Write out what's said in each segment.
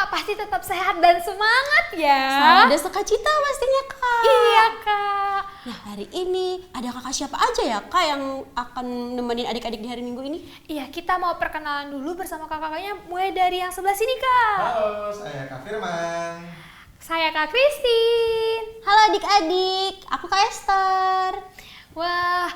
pasti tetap sehat dan semangat ya. Ada sukacita pastinya Kak. Iya Kak. Nah hari ini ada kakak siapa aja ya Kak yang akan nemenin adik-adik di hari Minggu ini? Iya, kita mau perkenalan dulu bersama kakak-kakaknya mulai dari yang sebelah sini Kak. Halo, saya Kak Firman. Saya Kak Christine. Halo adik-adik, aku Kak Esther. Wah,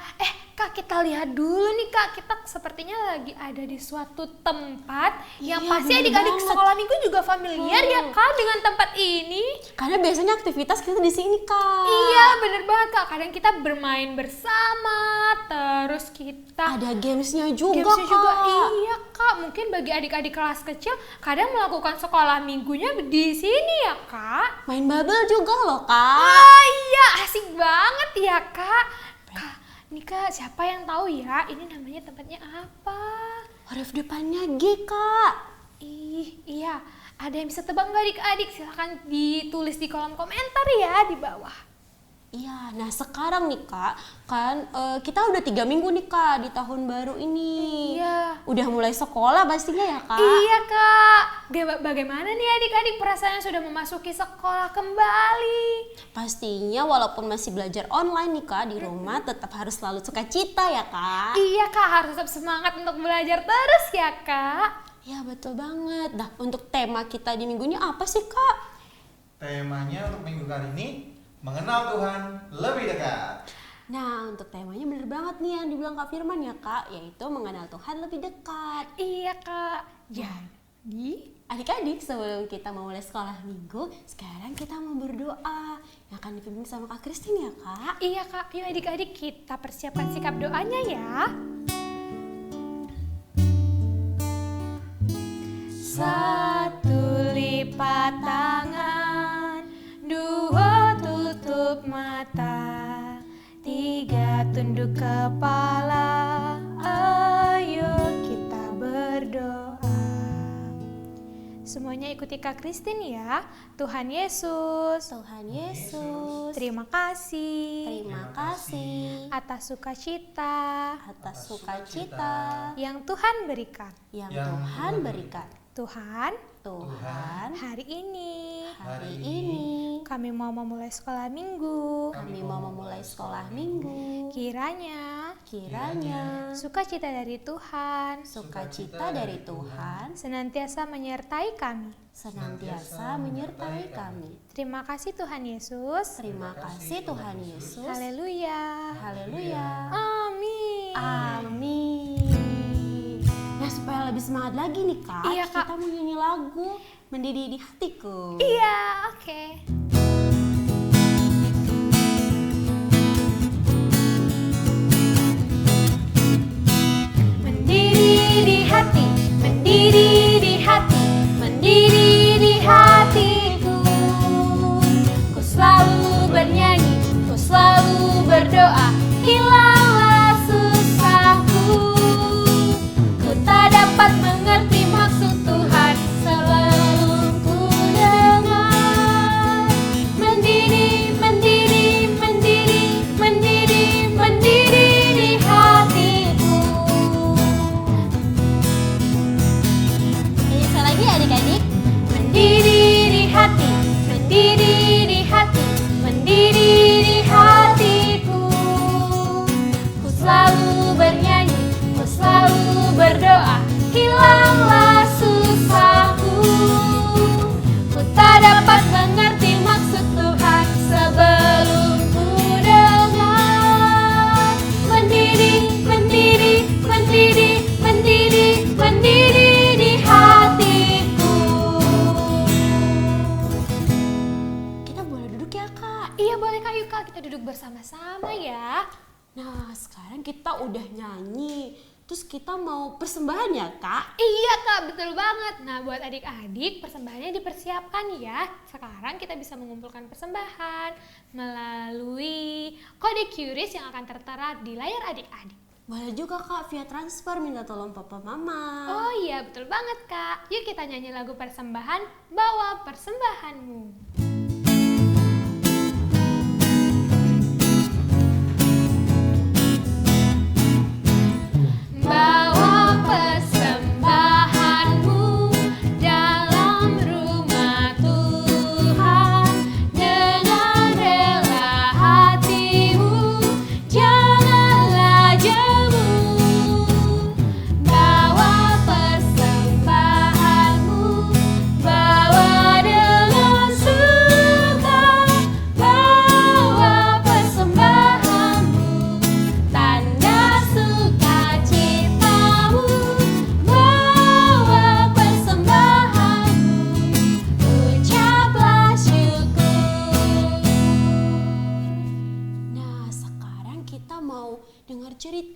Kak, kita lihat dulu nih Kak, kita sepertinya lagi ada di suatu tempat yang Iya, pasti bener adik-adik banget. sekolah minggu juga familiar ya Kak dengan tempat ini. Karena biasanya aktivitas kita di sini Kak. Iya, bener banget Kak, kadang kita bermain bersama, terus kita Ada gamesnya juga gamesnya Kak. juga. Iya Kak, mungkin bagi adik-adik kelas kecil kadang melakukan sekolah minggunya di sini ya Kak. Main bubble juga loh Kak. Ah iya, asik banget ya Kak. Kak, ini Kak, siapa yang tahu ya ini namanya tempatnya apa? Huruf depannya G Kak. Iya, ada yang bisa tebak nggak adik-adik? Silahkan ditulis di kolom komentar ya di bawah. Iya, nah sekarang nih Kak, kan kita udah 3 minggu nih Kak di tahun baru ini. Iya. Udah mulai sekolah pastinya ya Kak. Iya Kak, bagaimana nih adik-adik perasaannya sudah memasuki sekolah kembali? Pastinya walaupun masih belajar online nih Kak di rumah, tetap harus selalu sukacita ya Kak. Iya Kak, harus tetap semangat untuk belajar terus ya Kak. Ya betul banget. Nah untuk tema kita di minggu ini apa sih Kak? Temanya untuk minggu kali ini, mengenal Tuhan lebih dekat. Nah untuk temanya bener banget nih yang dibilang Kak Firman ya Kak, yaitu mengenal Tuhan lebih dekat. Iya Kak, jadi Adik-adik sebelum kita mau mulai sekolah minggu, sekarang kita mau berdoa yang akan dipimpin sama Kak Christine ya Kak. iya Kak, yuk adik-adik kita persiapkan sikap doanya ya. Satu lipat tangan, dua tutup mata, tiga tunduk kepala, ayo kita berdoa. Semuanya ikuti Kak Christine ya. Tuhan Yesus, Tuhan Yesus, terima kasih terima kasih atas sukacita atas sukacita yang Tuhan berikan. yang Yang Tuhan Tuhan berikan. Tuhan, Tuhan, hari ini hari ini kami mau memulai sekolah minggu. kami mau memulai sekolah minggu. Kiranya sukacita dari Tuhan Sukacita dari Tuhan senantiasa menyertai kami. senantiasa menyertai kami. Terima kasih Tuhan Yesus. Terima kasih Tuhan Yesus. Haleluya. Haleluya. Amin. Amin. Nah supaya lebih semangat lagi nih Kak, Iya, Kak. kita mau nyanyi lagu Mendidih di Hatiku. Iya, oke. Mendidih di hati, mendidih di hati, mendidih di hatiku. Ku selalu bernyanyi, ku selalu berdoa, hilanglah susahku. Ku tak dapat mengerti maksud Tuhan sebelum ku dengar. Mendidih, mendidih, mendidih, mendidih, mendidih di hatiku. Ini sekali lagi adik-adik. Mendidih di hati, mendidih di hati, mendidih di hatiku. Ku selalu bernyanyi, ku selalu berdoa, hilanglah susahku. Ku tak dapat mengerti maksud Tuhan sebelum ku dengar. Mendidih, mendidih, mendidih, mendidih, mendidih di hatiku. Kita boleh duduk ya Kak. Iya boleh Kak, yuk Kak, kita duduk bersama-sama ya. Nah sekarang kita udah nyanyi, terus kita mau persembahan ya Kak. Iya Kak, betul banget. Nah buat adik-adik persembahannya dipersiapkan ya. Sekarang kita bisa mengumpulkan persembahan melalui kode QRIS yang akan tertera di layar adik-adik. Boleh juga Kak via transfer minta tolong papa mama. Oh iya betul banget Kak. Yuk kita nyanyi lagu persembahan, bawa persembahanmu. Bawa persembahanmu dalam rumah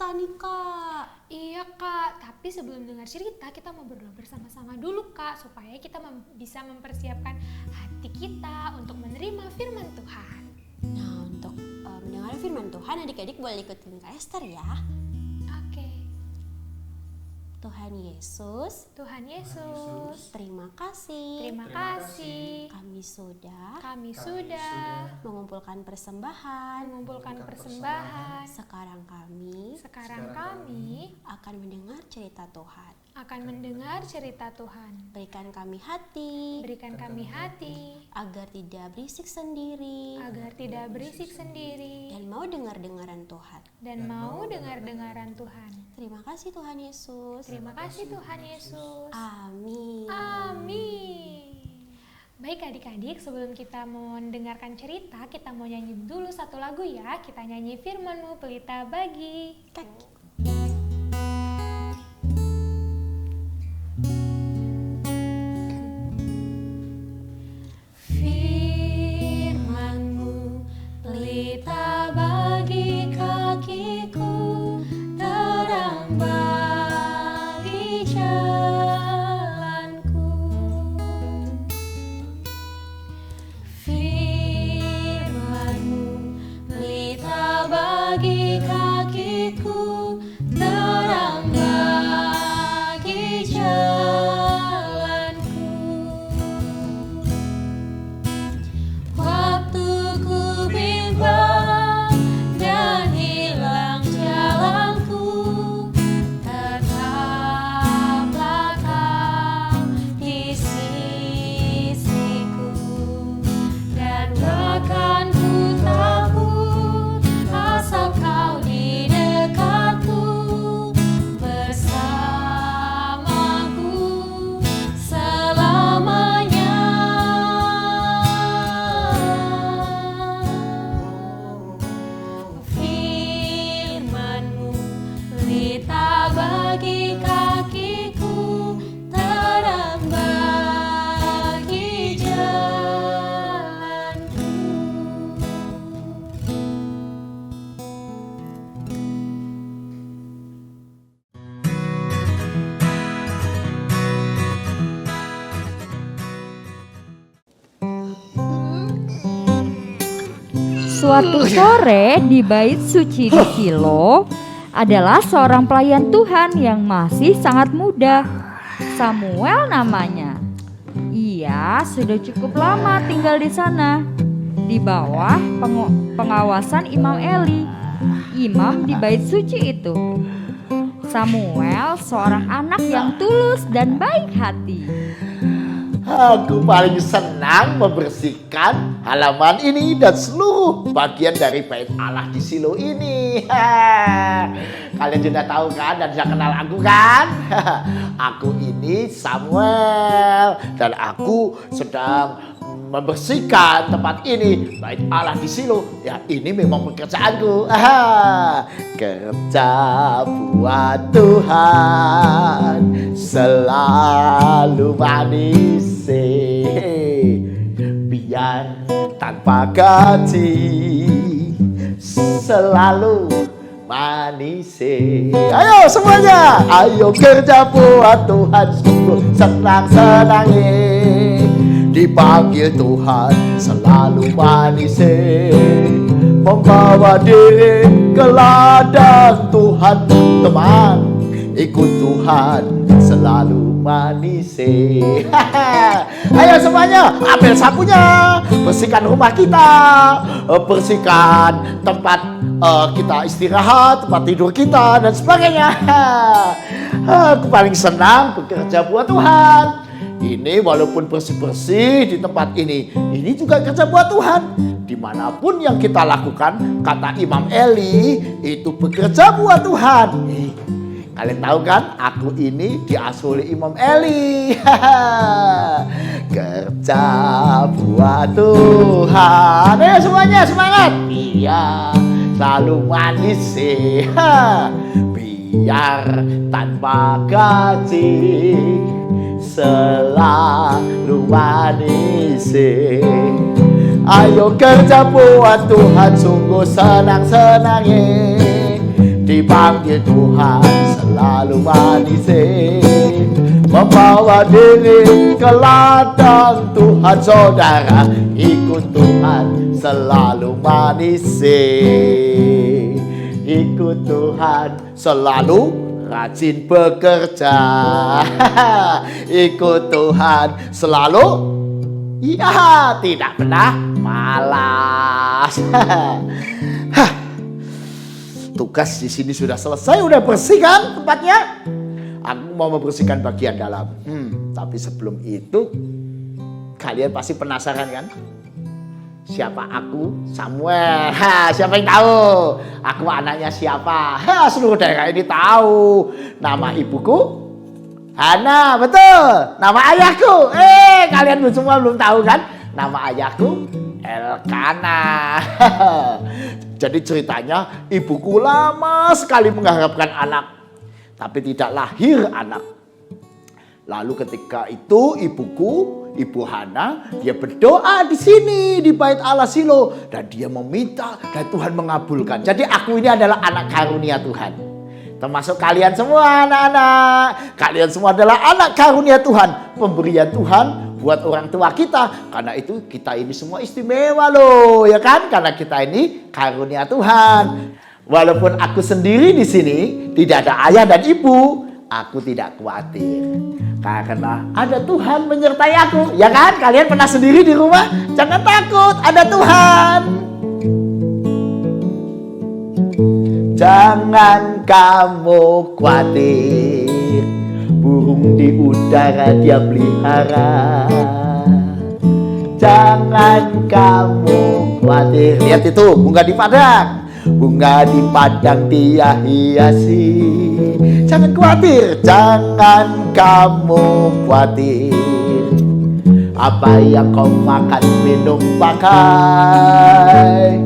cerita nih Kak. Iya Kak, tapi sebelum dengar cerita kita mau berdoa bersama-sama dulu Kak, supaya kita bisa mempersiapkan hati kita untuk menerima firman Tuhan. Nah, untuk mendengar firman Tuhan, adik-adik boleh ikutin Kak Esther ya. Oke. Tuhan Yesus, Tuhan Yesus, terima kasih. terima kasih. Kami sudah Kami sudah mengumpulkan persembahan. mengumpulkan persembahan. Sekarang kami Sekarang kami akan mendengar cerita Tuhan. akan mendengar cerita Tuhan. Berikan kami hati Berikan kami hati agar tidak berisik sendiri agar tidak berisik sendiri dan mau dengar-dengaran Tuhan. dan mau dengar-dengaran Tuhan. Terima kasih Tuhan Yesus. Terima kasih Tuhan Yesus. Amin. Amin. Baik adik-adik, sebelum kita mendengarkan cerita, kita mau nyanyi dulu satu lagu ya. Kita nyanyi Firman-Mu Pelita Bagi Kaki. Firman-Mu pelita bagi kakiku, terang bagi jalanku. Firman-Mu pelita bagi kakiku, terang bagi jalanku. Waktu ku bimbang dan hilang jalanku, tetaplah Kau di sisiku, dan bahkan ku takut asal Kau di dekatku, bersamaku selamanya. Firman-Mu pelita bagi kakiku, terang bagi jalanku. Suatu sore di bait suci di Shilo adalah seorang pelayan Tuhan yang masih sangat muda. Samuel namanya. Ia sudah cukup lama tinggal di sana, di bawah pengawasan Imam Eli, imam di bait suci itu. Samuel seorang anak yang tulus dan baik hati. Aku paling senang membersihkan halaman ini dan seluruh bagian dari bait Allah di Shilo ini. Kalian sudah tahu kan dan sudah kenal aku kan? Aku ini Samuel dan aku sedang membersihkan tempat ini, bait Allah di Shilo. Ya, ini memang pekerjaanku. Kerja buat Tuhan selalu manis, biar tanpa gaji selalu manis. Ayo semuanya, ayo kerja buat Tuhan, sungguh senang-senangnya. Dipanggil Tuhan selalu manis, membawa diri ke ladang Tuhan. Teman, ikut Tuhan selalu manis. Ayo semuanya, ambil sapunya, bersihkan rumah kita, bersihkan tempat kita istirahat, tempat tidur kita dan sebagainya. Aku paling senang bekerja buat Tuhan. Ini walaupun bersih-bersih di tempat ini juga kerja buat Tuhan. Dimanapun yang kita lakukan, kata Imam Eli, itu bekerja buat Tuhan. Kalian tahu kan, aku ini diasuh oleh Imam Eli. Kerja buat Tuhan. Ayo semuanya semangat. Iya, selalu manis sih. Biar tanpa gaji selalu manis. Ayo kerja buat Tuhan, sungguh senang-senangnya. dipanggil Tuhan selalu manis. Membawa diri ke ladang Tuhan, saudara, ikut Tuhan selalu manis. Ikut Tuhan selalu rajin bekerja. Ikut Tuhan selalu, iya, tidak pernah malas. Tugas di sini sudah selesai, udah bersih kan tempatnya? Aku mau membersihkan bagian dalam. Tapi sebelum itu, kalian pasti penasaran kan? Siapa aku? Samuel. Siapa yang tahu? Aku anaknya siapa? Seluruh daerah ini tahu. Nama ibuku Hana, betul. Nama ayahku, kalian semua belum tahu kan? Nama ayahku Elkana. Jadi ceritanya, ibuku lama sekali mengharapkan anak, tapi tidak lahir anak. Lalu ketika itu Ibu Hana, dia berdoa di sini di Bait Allah Silo, dan dia meminta dan Tuhan mengabulkan. Jadi aku ini adalah anak karunia Tuhan. Termasuk kalian semua anak-anak. Kalian semua adalah anak karunia Tuhan, pemberian Tuhan buat orang tua kita. Karena itu kita ini semua istimewa loh, ya kan? Karena kita ini karunia Tuhan. Walaupun aku sendiri di sini, tidak ada ayah dan ibu, aku tidak khawatir. Karena ada Tuhan menyertai aku. Ya kan? Kalian pernah sendiri di rumah? Jangan takut, ada Tuhan. Jangan kamu khawatir, burung di udara dia pelihara. Jangan kamu khawatir. Lihat itu, bunga di padang. Bunga di padang dia hiasi. Jangan khawatir, jangan kamu khawatir. Apa yang kau makan, minum, pakai,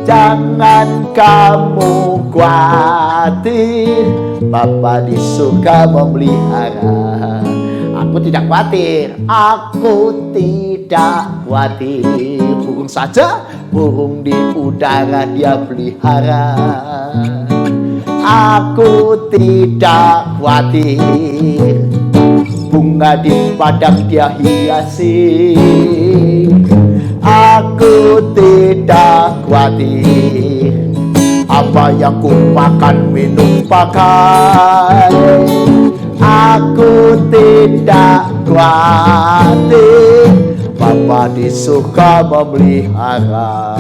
jangan kamu khawatir. Bapa di surga memelihara. Aku tidak khawatir, aku tidak khawatir. Burung saja, burung di udara dia pelihara. Aku tidak khawatir, bunga di padang dia hiasi. Aku tidak khawatir, apa yang ku makan, minum, pakai. Aku tidak khawatir, Bapa di surga memelihara.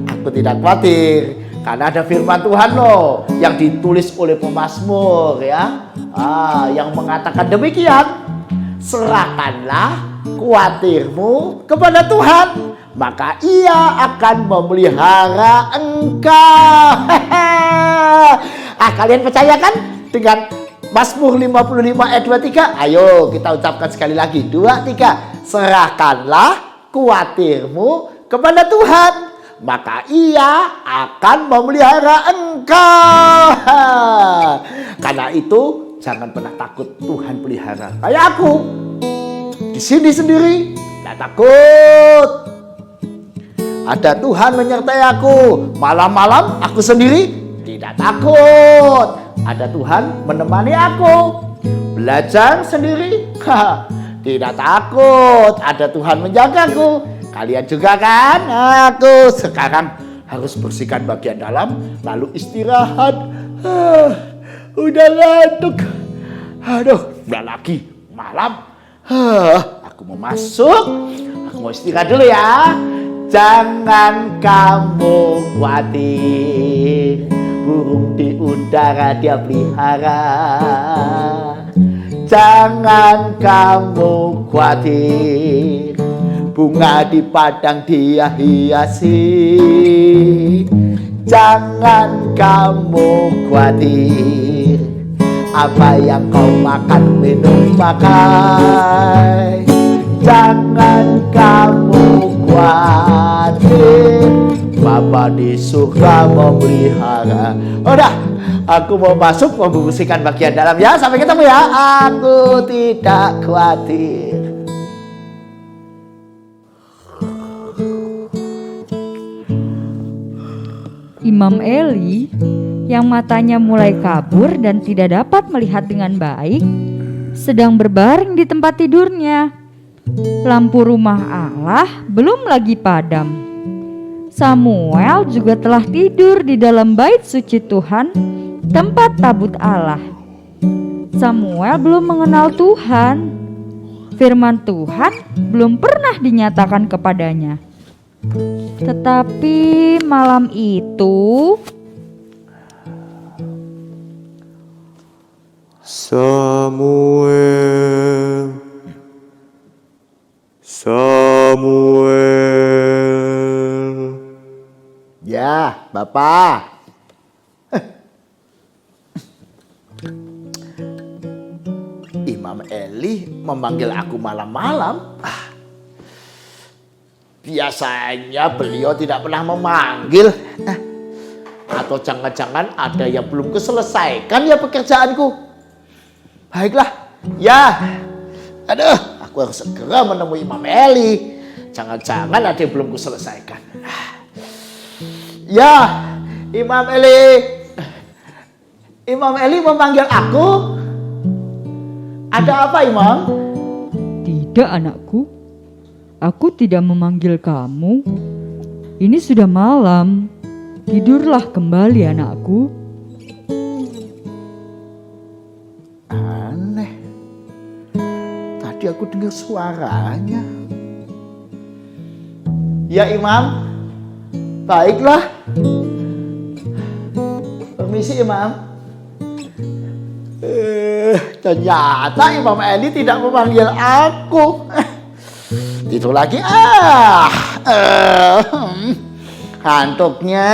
Aku tidak khawatir, karena ada firman Tuhan loh yang ditulis oleh pemazmur ya, yang mengatakan demikian. Serahkanlah khawatirmu kepada Tuhan, maka Ia akan memelihara engkau. Kalian percaya kan dengan Mazmur 55 ayat 23? Ayo kita ucapkan sekali lagi, 2, 3. Serahkanlah khawatirmu kepada Tuhan, maka Ia akan memelihara engkau. Karena itu jangan pernah takut, Tuhan pelihara. Kayak aku di sini sendiri, tidak takut. Ada Tuhan menyertai aku. Malam-malam aku sendiri, tidak takut. Ada Tuhan menemani aku. Belajar sendiri, tidak takut. Ada Tuhan menjagaku. Kalian juga kan? Aku sekarang harus bersihkan bagian dalam, lalu istirahat. Udah ngantuk. Aduh, udah lagi malam. Aku mau masuk. Aku mau istirahat dulu ya. Jangan kamu khawatir, burung di udara dia pelihara. Jangan kamu khawatir, bunga di padang dia hiasi. Jangan kamu khawatir, apa yang kau makan, minum, pakai. Jangan kamu khawatir, Bapa di surga memelihara. Udah, aku mau masuk membersihkan bagian dalam ya. Sampai ketemu ya. Aku tidak khawatir. Imam Eli yang matanya mulai kabur dan tidak dapat melihat dengan baik, sedang berbaring di tempat tidurnya. Lampu rumah Allah belum lagi padam. Samuel juga telah tidur di dalam bait suci Tuhan, tempat tabut Allah. Samuel belum mengenal Tuhan. Firman Tuhan belum pernah dinyatakan kepadanya. Tetapi malam itu Samuel. Ya, Bapak. Imam Eli memanggil aku malam-malam. Biasanya beliau tidak pernah memanggil. Atau jangan-jangan ada yang belum keselesaikan ya pekerjaanku. Baiklah, ya. Aduh, aku harus segera menemui Imam Eli. Jangan-jangan ada yang belum kuselesaikan. Ya, Imam Eli. Imam Eli memanggil aku. Ada apa, Imam? tidak, anakku. Aku tidak memanggil kamu. Ini sudah malam. Tidurlah kembali, anakku. Aneh. Tadi aku dengar suaranya. Ya, Imam. Baiklah. Permisi, Imam. Ternyata Imam Eli tidak memanggil aku. Tidur lagi. Kantuknya.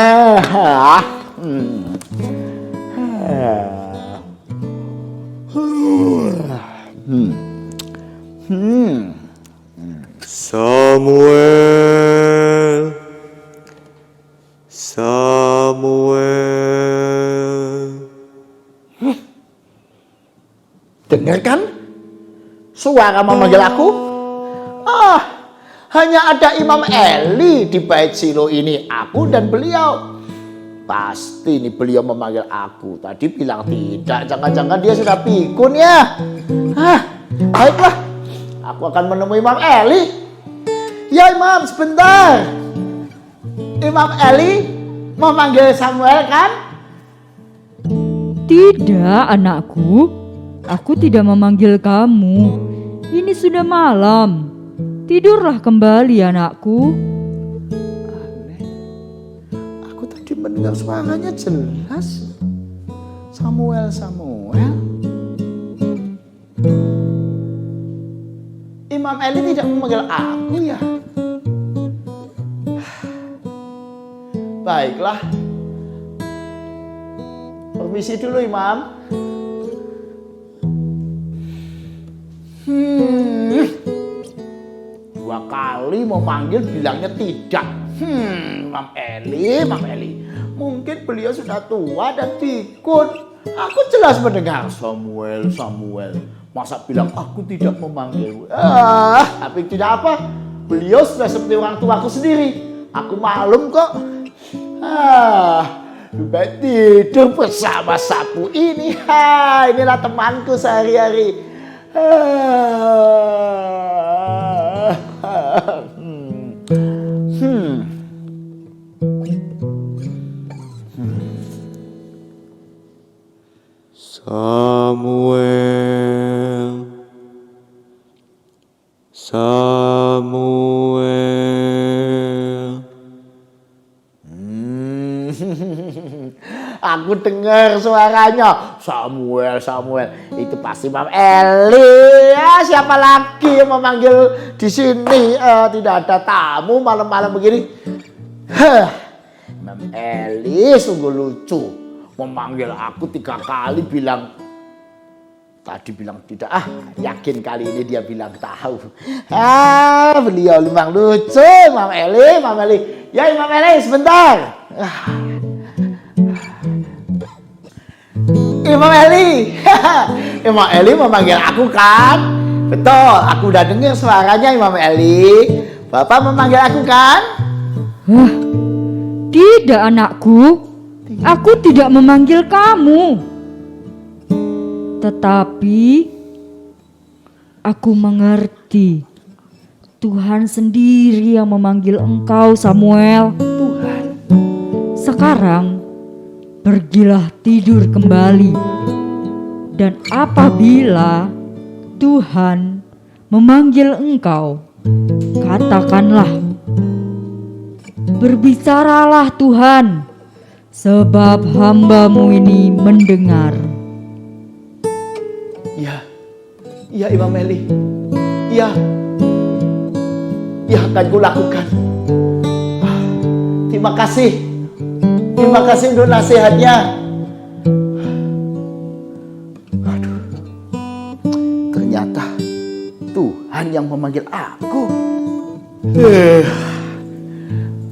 Samuel. Dengar kan? Suara memanggil aku. Hanya ada Imam Eli di bait Silo ini. Aku dan beliau. Pasti ini beliau memanggil aku. Tadi bilang tidak. Jangan-jangan dia sudah pikun ya. Baiklah. Aku akan menemui Imam Eli. Ya, Imam, sebentar. Imam Eli memanggil Samuel kan? Tidak, anakku. Aku tidak memanggil kamu. Ini sudah malam. Tidurlah kembali, anakku. Aneh. Aku tadi mendengar suaranya jelas. Samuel. Imam Eli tidak memanggil aku ya. Baiklah. Permisi dulu, Imam. Dua kali mau manggil bilangnya tidak. Imam Eli. Mungkin beliau sudah tua dan pikun. Aku jelas mendengar Samuel. Masa bilang aku tidak memanggil. Tapi tidak apa. Beliau sudah seperti orang tuaku sendiri. Aku maklum kok. Baik tidur bersama sapu ini. Inilah temanku sehari-hari. Samuel. Aku dengar suaranya. Samuel. Itu pasti Imam Eli. Ya, siapa lagi yang memanggil di sini? Tidak ada tamu malam-malam begini. Imam Eli sungguh lucu. Memanggil aku 3 kali tadi bilang tidak. Yakin kali ini dia bilang tahu. Beliau memang lucu. Imam Eli. Ya, Imam Eli sebentar. Imam Eli. Imam Eli memanggil aku kan? Betul, aku udah dengar suaranya Imam Eli. Bapak memanggil aku kan? Tidak, anakku. aku tidak memanggil kamu. Tetapi aku mengerti Tuhan sendiri yang memanggil engkau, Samuel. Tuhan. Sekarang pergilah tidur kembali. Dan apabila Tuhan memanggil engkau, katakanlah, berbicaralah Tuhan, sebab hamba-Mu ini mendengar. Ya Imam Eli. Ya akan kulakukan. Terima kasih untuk nasihatnya. Aduh, ternyata Tuhan yang memanggil aku.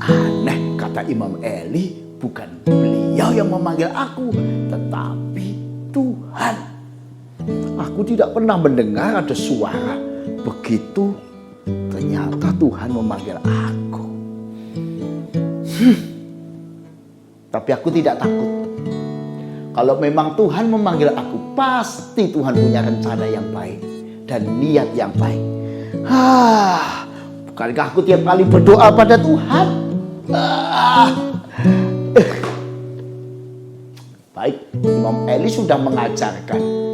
Aneh, kata Imam Eli, bukan beliau yang memanggil aku, tetapi Tuhan. Aku tidak pernah mendengar ada suara begitu. Ternyata Tuhan memanggil aku. Tapi aku tidak takut. Kalau memang Tuhan memanggil aku, pasti Tuhan punya rencana yang baik dan niat yang baik. Bukankah aku tiap kali berdoa pada Tuhan? Baik, Imam Eli sudah mengajarkan.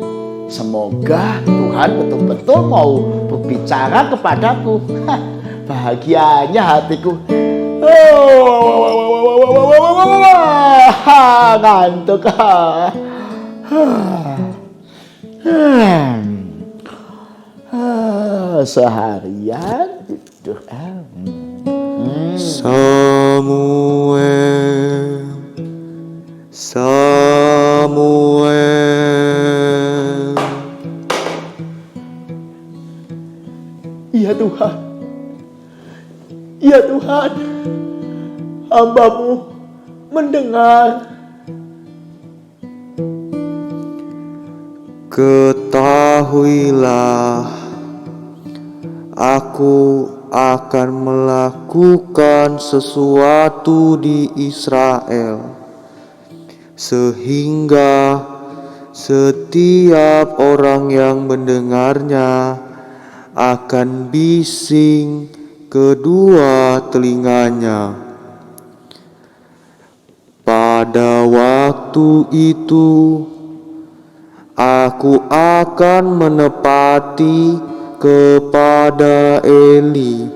Semoga Tuhan betul-betul mau berbicara kepadaku. Bahagianya hatiku. Ngantuk. Seharian tidur. Samuel. Ya Tuhan. Ya Tuhan. Hamba-Mu mendengar. Ketahuilah, aku akan melakukan sesuatu di Israel, sehingga setiap orang yang mendengarnya akan bising kedua telinganya. Pada waktu itu, aku akan menepati kepada Eli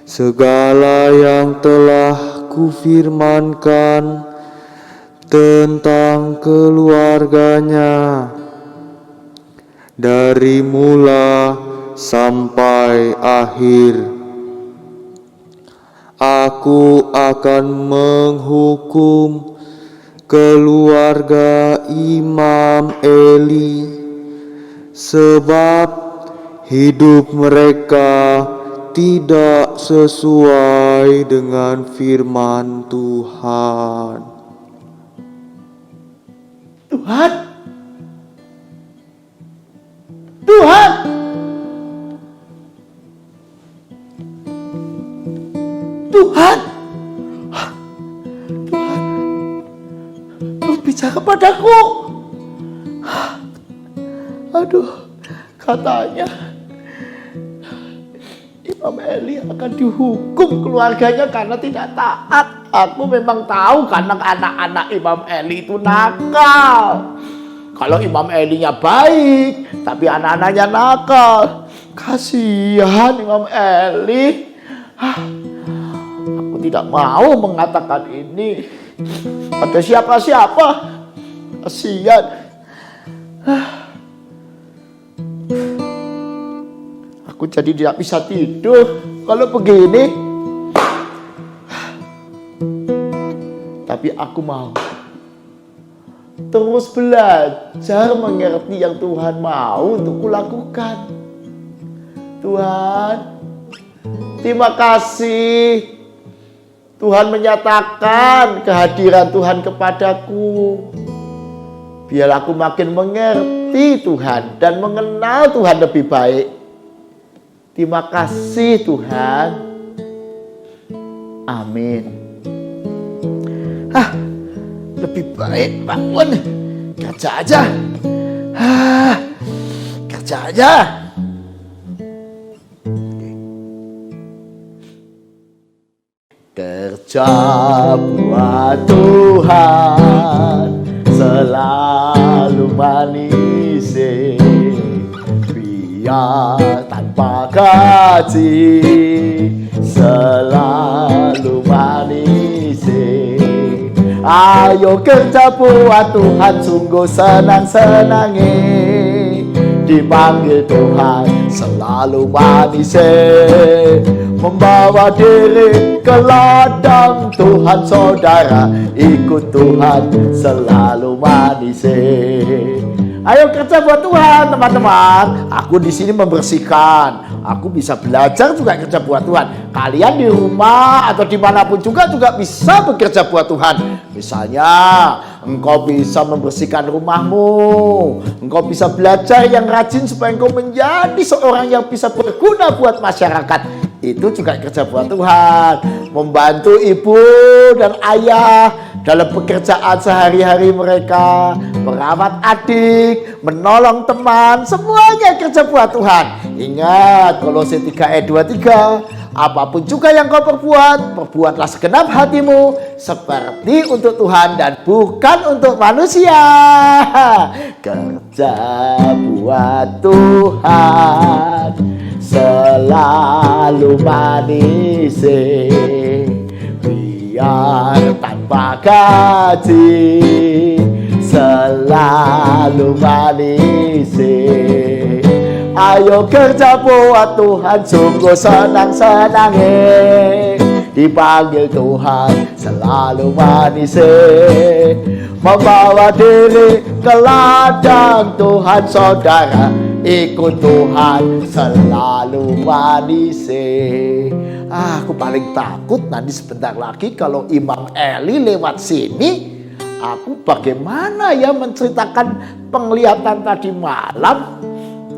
segala yang telah kufirmankan tentang keluarganya dari mula sampai akhir. Aku akan menghukum keluarga Imam Eli, sebab hidup mereka tidak sesuai dengan firman Tuhan. Tuhan. Tuhan. Tuhan. Tuhan. Tuhan bicara padaku. Aduh, katanya Imam Eli akan dihukum keluarganya karena tidak taat. Aku memang tahu karena anak-anak Imam Eli itu nakal. Kalau Imam Elinya baik, tapi anak-anaknya nakal. Kasihan Imam Eli. Aku tidak mau mengatakan ini pada siapa-siapa. Kasihan. Aku jadi tidak bisa tidur kalau begini. Tapi aku mau terus belajar mengerti yang Tuhan mau untuk kulakukan. Tuhan, terima kasih. Tuhan menyatakan kehadiran Tuhan kepadaku. Biar aku makin mengerti Tuhan dan mengenal Tuhan lebih baik. Terima kasih Tuhan. Amin. lebih baik bangun. Kerja aja. Kerja aja. Kerja buat Tuhan selalu manis, biar tanpa gaji selalu manis. Ayo kerja buat Tuhan, sungguh senang-senangnya dipanggil Tuhan selalu manis, membawa diri ke ladang Tuhan. Saudara ikut Tuhan selalu manis. Ayo kerja buat Tuhan teman-teman. Aku di sini membersihkan, aku bisa belajar juga kerja buat Tuhan. Kalian di rumah atau dimanapun juga bisa bekerja buat Tuhan. Misalnya engkau bisa membersihkan rumahmu, engkau bisa belajar yang rajin supaya engkau menjadi seorang yang bisa berguna buat masyarakat. Itu juga kerja buat Tuhan. Membantu ibu dan ayah dalam pekerjaan sehari-hari mereka, merawat adik, menolong teman, semuanya kerja buat Tuhan. Ingat Kolose 3 ayat 23, apapun juga yang kau perbuatlah segenap hatimu seperti untuk Tuhan dan bukan untuk manusia. Kerja buat Tuhan selalu manis, biar tanpa gaji selalu manis. Ayo kerja buat Tuhan, sungguh senang-senangnya dipanggil Tuhan selalu manis, membawa diri ke ladang Tuhan. Saudara ikut Tuhan selalu manis. Aku paling takut nanti sebentar lagi kalau Imam Eli lewat sini, aku bagaimana ya menceritakan penglihatan tadi malam.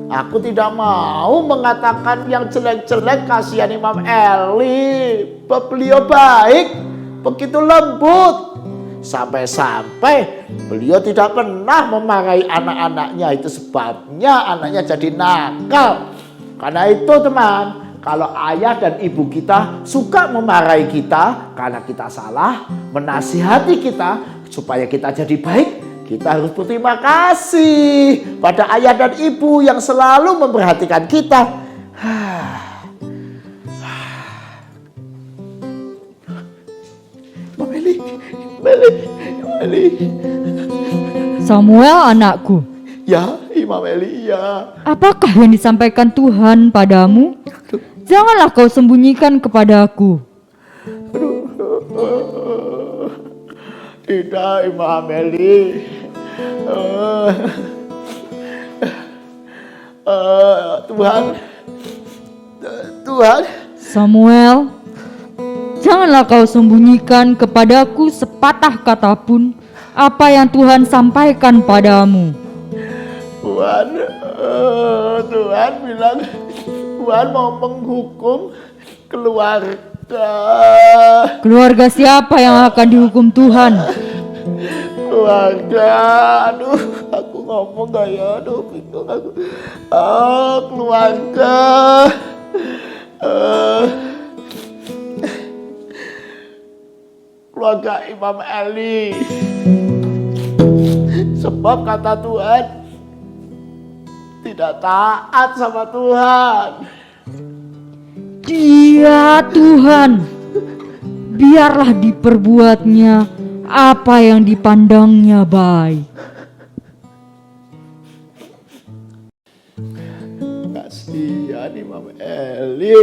Aku tidak mau mengatakan yang jelek-jelek, kasihan Imam Eli. Beliau baik, begitu lembut. Sampai-sampai beliau tidak pernah memarahi anak-anaknya. Itu sebabnya anaknya jadi nakal. Karena itu teman, kalau ayah dan ibu kita suka memarahi kita karena kita salah, menasihati kita supaya kita jadi baik, kita harus berterima kasih pada ayah dan ibu yang selalu memperhatikan kita. Meli. Samuel anakku, Ya, Imam Eli, ya. apakah yang disampaikan Tuhan padamu? Janganlah kau sembunyikan kepadaku. Tidak, Imam Eli. Tuhan. Samuel, janganlah kau sembunyikan kepadaku sepatah kata pun apa yang Tuhan sampaikan padamu. Tuhan bilang Tuhan mau menghukum keluarga. Keluarga siapa yang akan dihukum Tuhan? Keluarga, aduh, aku ngomong gak ya, aduh, bingung aku. Keluarga. Keluarga Imam Eli. Sebab kata Tuhan tidak taat sama Tuhan. Dia Tuhan, biarlah diperbuatnya apa yang dipandangnya baik. Kasihan Imam Eli.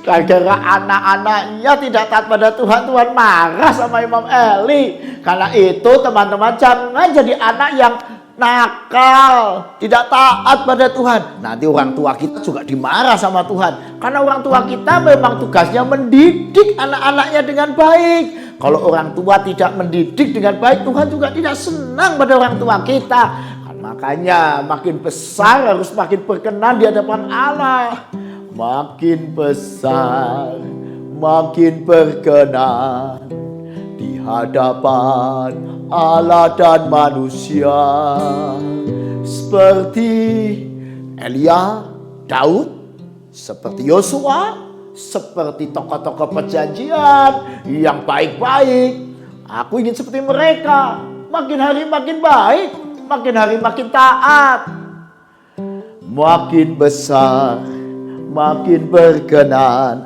Gara-gara anak-anaknya tidak taat pada Tuhan, Tuhan marah sama Imam Eli. Karena itu teman-teman, jangan jadi anak yang nakal, tidak taat pada Tuhan. Nanti orang tua kita juga dimarah sama Tuhan. Karena orang tua kita memang tugasnya mendidik anak-anaknya dengan baik. Kalau orang tua tidak mendidik dengan baik, Tuhan juga tidak senang pada orang tua kita. Makanya makin besar harus makin berkenan di hadapan Allah. Makin besar, makin berkenan di hadapan Allah dan manusia. Seperti Elia, Daud, seperti Yosua, seperti tokoh-tokoh perjanjian yang baik-baik. Aku ingin seperti mereka, makin hari makin baik, makin hari makin taat, makin besar, makin berkenan.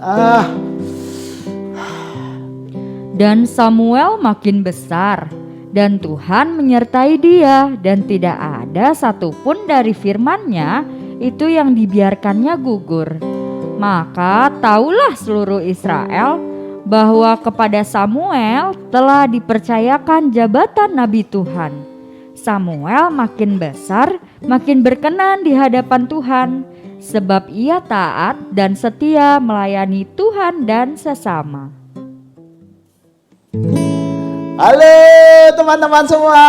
Dan Samuel makin besar, dan Tuhan menyertai dia, dan tidak ada satupun dari firman-Nya itu yang dibiarkannya gugur. Maka taulah seluruh Israel bahwa kepada Samuel telah dipercayakan jabatan Nabi Tuhan. Samuel makin besar, makin berkenan di hadapan Tuhan, sebab ia taat dan setia melayani Tuhan dan sesama. Halo teman-teman semua.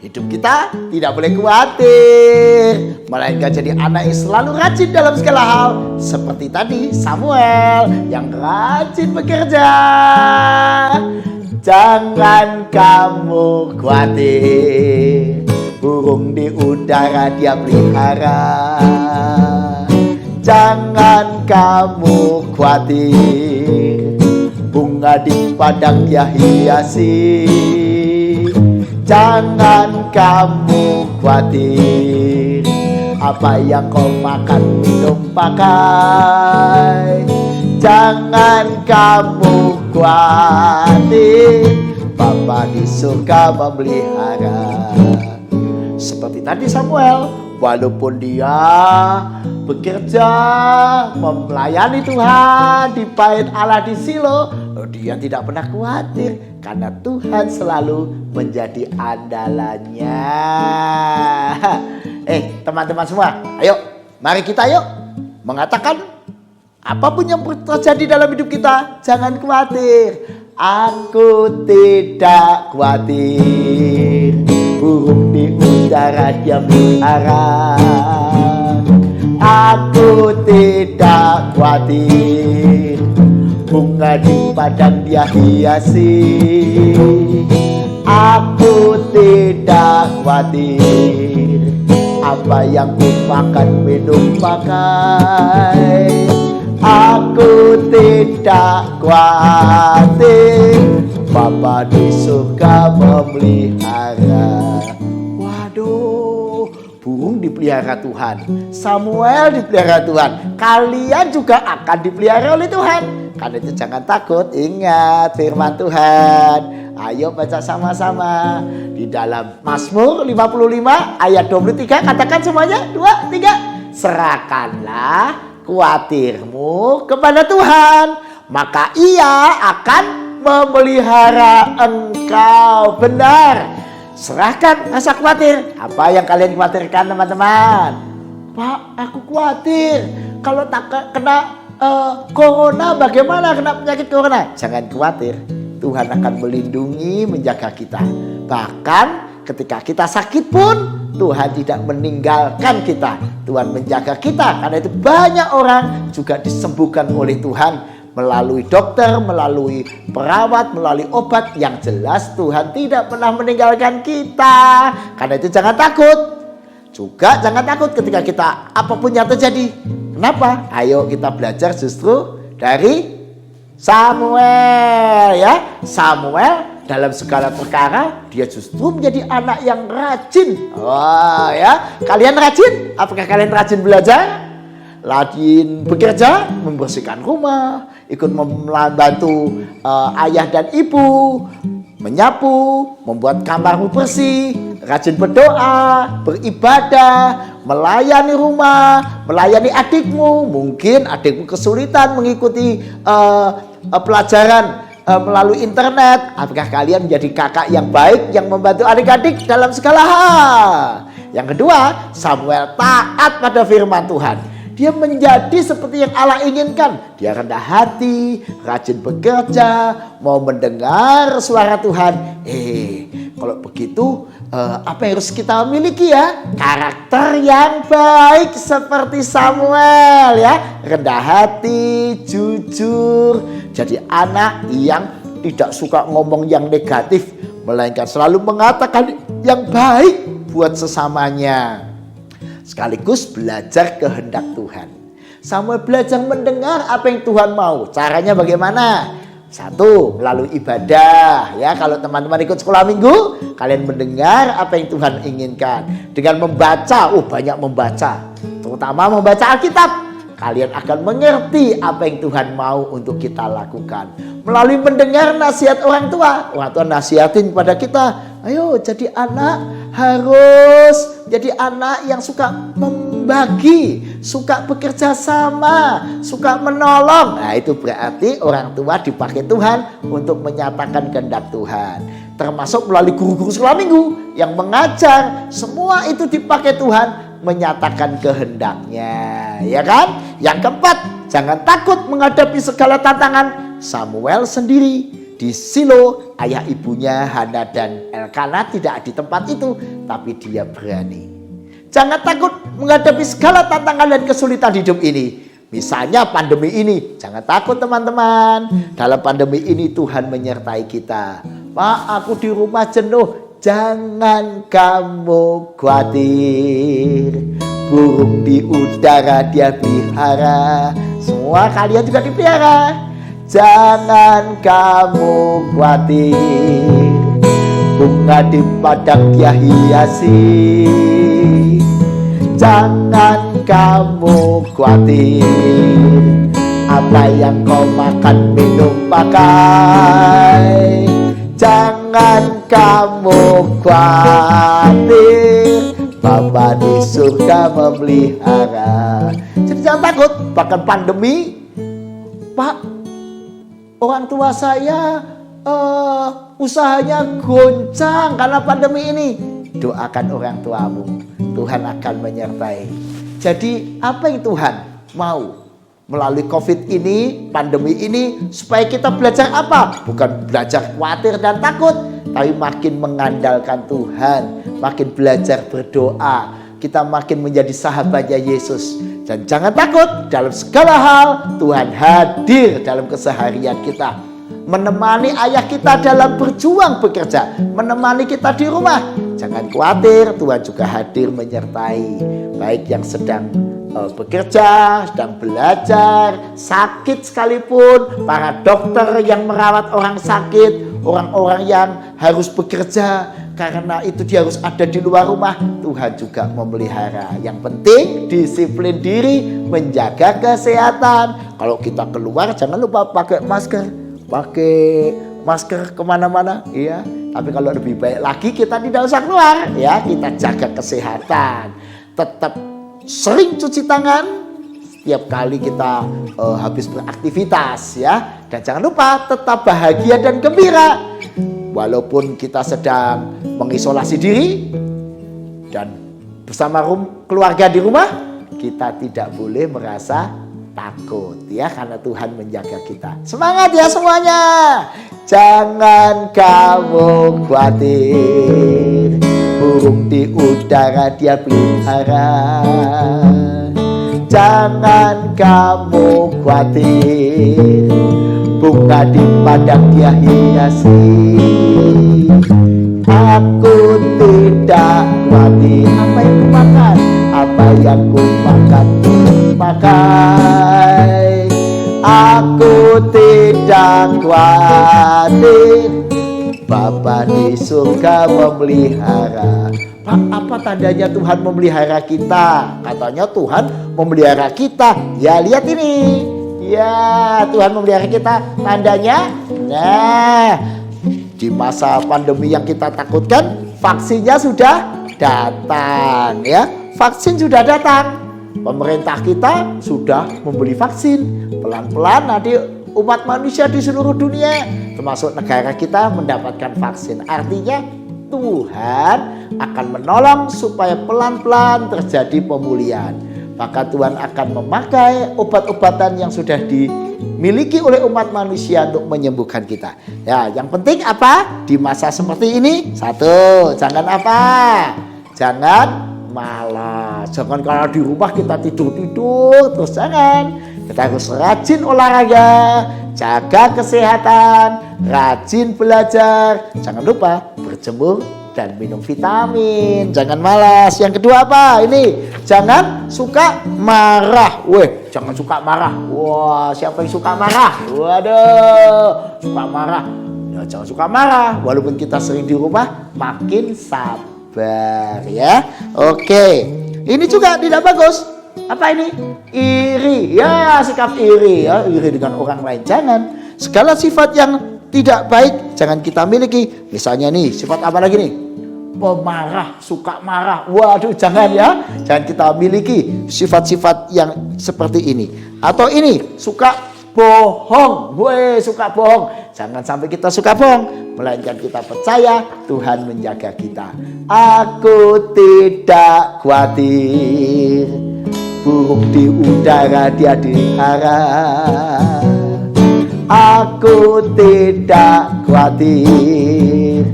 Hidup kita tidak boleh khawatir, melainkan jadi anak yang selalu rajin dalam segala hal. Seperti tadi Samuel yang rajin bekerja. Jangan kamu khawatir, burung di udara dia pelihara. Jangan kamu khawatir, bunga di padang dia hiasi. Jangan kamu khawatir, apa yang kau makan, minum, pakai. Jangan kamu khawatir, Bapa di surga memelihara. Seperti tadi Samuel, walaupun dia bekerja melayani Tuhan di bait Allah di Silo, dia tidak pernah khawatir karena Tuhan selalu menjadi andalannya. Teman-teman semua, ayo mari kita mengatakan apapun yang terjadi dalam hidup kita, jangan khawatir. Aku tidak khawatir, burung di udara dia melihara. Aku tidak khawatir, bunga di padang dia hiasi. Aku tidak khawatir, apa yang ku makan, minum, pakai. Aku tidak khawatir, Bapa di surga memelihara. Waduh, burung dipelihara Tuhan, Samuel dipelihara Tuhan, kalian juga akan dipelihara oleh Tuhan. Karena itu jangan takut, ingat firman Tuhan. Ayo baca sama-sama di dalam Mazmur 55 ayat 23. Katakan semuanya, 2, 3. Serahkanlah khawatirmu kepada Tuhan, maka Ia akan memelihara engkau. Benar. Serahkan rasa khawatir. Apa yang kalian khawatirkan teman-teman? Pak, aku khawatir kalau tak kena corona, bagaimana kena penyakit corona? Jangan khawatir, Tuhan akan melindungi, menjaga kita. Bahkan ketika kita sakit pun Tuhan tidak meninggalkan kita. Tuhan menjaga kita. Karena itu banyak orang juga disembuhkan oleh Tuhan melalui dokter, melalui perawat, melalui obat. Yang jelas Tuhan tidak pernah meninggalkan kita. Karena itu jangan takut. Juga jangan takut ketika kita apapun yang terjadi. Kenapa? Ayo kita belajar justru dari Samuel, ya. Samuel dalam segala perkara dia justru menjadi anak yang rajin. Wah, ya. Kalian rajin? Apakah kalian rajin belajar? Rajin bekerja, membersihkan rumah, ikut membantu ayah dan ibu, menyapu, membuat kamarmu bersih, rajin berdoa, beribadah, melayani rumah, melayani adikmu. Mungkin adikmu kesulitan mengikuti pelajaran melalui internet. Apakah kalian menjadi kakak yang baik yang membantu adik-adik dalam segala hal? Yang kedua, Samuel taat pada firman Tuhan. Dia menjadi seperti yang Allah inginkan. Dia rendah hati, rajin bekerja, mau mendengar suara Tuhan. Kalau begitu apa yang harus kita miliki ya? Karakter yang baik seperti Samuel, ya. Rendah hati, jujur, jadi anak yang tidak suka ngomong yang negatif, melainkan selalu mengatakan yang baik buat sesamanya. Sekaligus belajar kehendak Tuhan. Samuel belajar mendengar apa yang Tuhan mau. Caranya bagaimana? Satu, melalui ibadah. Ya, kalau teman-teman ikut sekolah minggu, kalian mendengar apa yang Tuhan inginkan. Dengan membaca, banyak membaca. Terutama membaca Alkitab. Kalian akan mengerti apa yang Tuhan mau untuk kita lakukan. Melalui mendengar nasihat orang tua. Orang tua nasihatin kepada kita, ayo jadi anak harus jadi anak yang suka membagi, suka bekerja sama, suka menolong. Nah, itu berarti orang tua dipakai Tuhan untuk menyatakan kehendak Tuhan. Termasuk melalui guru-guru sekolah minggu yang mengajar, semua itu dipakai Tuhan menyatakan kehendaknya, ya kan? Yang keempat, jangan takut menghadapi segala tantangan. Samuel sendiri di Silo, ayah ibunya Hana dan Elkana tidak di tempat itu, tapi dia berani. Jangan takut menghadapi segala tantangan dan kesulitan hidup ini. Misalnya pandemi ini, jangan takut teman-teman. Dalam pandemi ini Tuhan menyertai kita. Pak, aku di rumah jenuh. Jangan kamu khawatir, burung di udara dia pelihara, semua kalian juga dipelihara. Jangan kamu khawatir, bunga di padang dia hiasi. Jangan kamu khawatir, apa yang kau makan, minum, pakai. Jangan kamu khawatir, Bapa di surga memelihara. Jadi jangan takut, bahkan pandemi, Pak, orang tua saya usahanya goncang karena pandemi ini. Doakan orang tuamu, Tuhan akan menyertai. Jadi apa yang Tuhan mau? Melalui COVID ini, pandemi ini, supaya kita belajar apa? Bukan belajar khawatir dan takut, tapi makin mengandalkan Tuhan, makin belajar berdoa. Kita makin menjadi sahabatnya Yesus. Dan jangan takut, dalam segala hal Tuhan hadir dalam keseharian kita. Menemani ayah kita dalam berjuang bekerja, menemani kita di rumah. Jangan khawatir, Tuhan juga hadir menyertai. Baik yang sedang bekerja, sedang belajar, sakit sekalipun, para dokter yang merawat orang sakit, orang-orang yang harus bekerja, karena itu dia harus ada di luar rumah, Tuhan juga memelihara. Yang penting disiplin diri, menjaga kesehatan. Kalau kita keluar jangan lupa pakai masker kemana-mana, ya. Tapi kalau lebih baik lagi kita tidak usah keluar, ya. Kita jaga kesehatan, tetap sering cuci tangan setiap kali kita habis beraktivitas, ya. Dan jangan lupa tetap bahagia dan gembira walaupun kita sedang mengisolasi diri dan bersama keluarga di rumah. Kita tidak boleh merasa takut, ya, karena Tuhan menjaga kita. Semangat ya semuanya. Jangan kamu khawatir, burung di udara dia pelihara. Jangan kamu khawatir, bunga di padang dia hiasi. Aku tidak khawatir apa yang ku makan, apa yang ku makan, pakai. Aku tidak khawatir, Bapa di surga memelihara. Pak, apa tandanya Tuhan memelihara kita? Katanya Tuhan memelihara kita. Ya, lihat ini. Ya, Tuhan memelihara kita. Tandanya, nah, di masa pandemi yang kita takutkan, vaksinnya sudah datang, ya. Vaksin sudah datang. Pemerintah kita sudah membeli vaksin. Pelan-pelan nanti umat manusia di seluruh dunia, termasuk negara kita, mendapatkan vaksin. Artinya Tuhan akan menolong supaya pelan-pelan terjadi pemulihan. Maka Tuhan akan memakai obat-obatan yang sudah dimiliki oleh umat manusia untuk menyembuhkan kita. Ya, yang penting apa? Di masa seperti ini, satu, jangan apa? Jangan malas. Jangan kalau di rumah kita tidur-tidur terus, jangan. Kita harus rajin olahraga, jaga kesehatan, rajin belajar, jangan lupa berjemur dan minum vitamin, jangan malas. Yang kedua apa? Ini, jangan suka marah. Weh, jangan suka marah. Wah, siapa yang suka marah? Waduh, suka marah. Ya, jangan suka marah. Walaupun kita sering di rumah, makin sabar ya. Oke, ini juga tidak bagus. Apa ini? Iri. Ya, sikap iri ya, iri dengan orang lain. Jangan. Segala sifat yang tidak baik jangan kita miliki. Misalnya nih, sifat apa lagi nih? Pemarah, suka marah. Waduh, jangan ya. Jangan kita miliki sifat-sifat yang seperti ini. Atau ini, suka bohong. Woi, suka bohong. Jangan sampai kita suka bohong, melainkan kita percaya Tuhan menjaga kita. Aku tidak khawatir, burung di udara dia dipelihara. Aku tidak khawatir,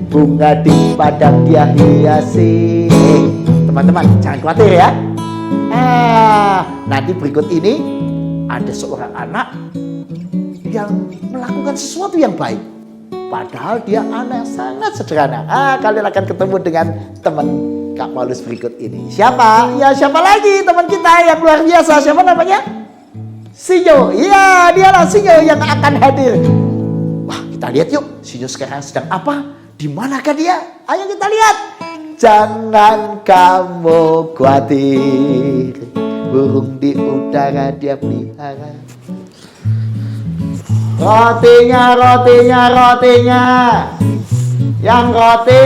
bunga di padang dia hiasi. Teman-teman, jangan khawatir ya. Nanti berikut ini ada seorang anak yang melakukan sesuatu yang baik, padahal dia anak yang sangat sederhana. Kalian akan ketemu dengan teman Kak Paulus berikut ini. Siapa? Ya, siapa lagi teman kita yang luar biasa? Siapa namanya? Sinyo. Iya, dialah Sinyo yang akan hadir. Wah, kita lihat yuk, Sinyo sekarang sedang apa? Di manakah dia? Ayo kita lihat. Jangan kamu khawatir, burung di udara dia pelihara. Rotinya, rotinya, rotinya. Yang roti.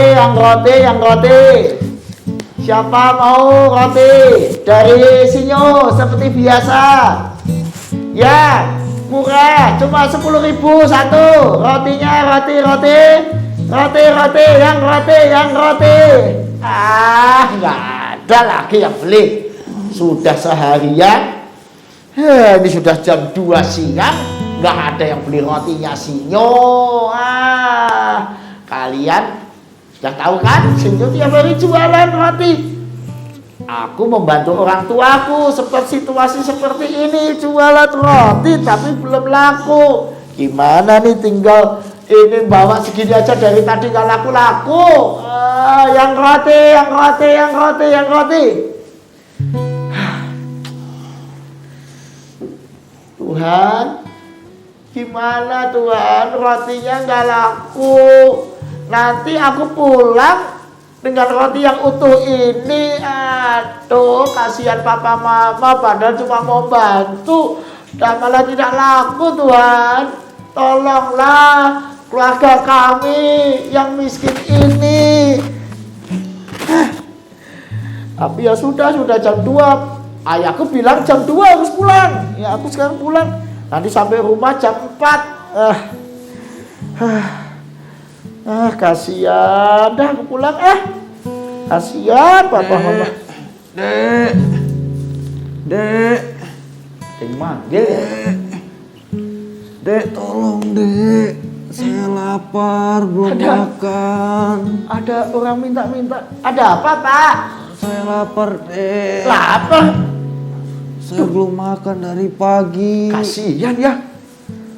Siapa mau roti? Dari Sinyo seperti biasa. Ya, murah, cuma 10.000 satu. Rotinya, roti. Yang roti. Nggak ada lagi yang beli. Sudah seharian. Ini sudah jam 2 siang. Nggak ada yang beli rotinya Sinyo. Kalian sudah tahu kan? Sinyo tiap hari jualan roti. Aku membantu orang tuaku seperti situasi seperti ini, jualan roti tapi belum laku. Gimana nih, tinggal ini bawa segini aja dari tadi nggak laku-laku. Yang roti. Tuhan, gimana Tuhan, rotinya nggak laku. Nanti aku pulang dengan roti yang utuh ini. Aduh, kasihan papa mama, padahal cuma mau bantu dan malah tidak laku. Tuhan, tolonglah keluarga kami yang miskin ini. Tapi ya sudah jam 2. Ayahku bilang jam 2 harus pulang. Ya aku sekarang pulang. Nanti sampai rumah jam 4. Kasihan. Dah aku pulang. Kasihan papa mama. Dek. Dek manggil ya. Dek, tolong Dek. Saya lapar, belum makan. Ada orang minta. Ada apa, Pak? Saya lapar, Dek. Lapar? Saya belum makan dari pagi. Kasihan ya.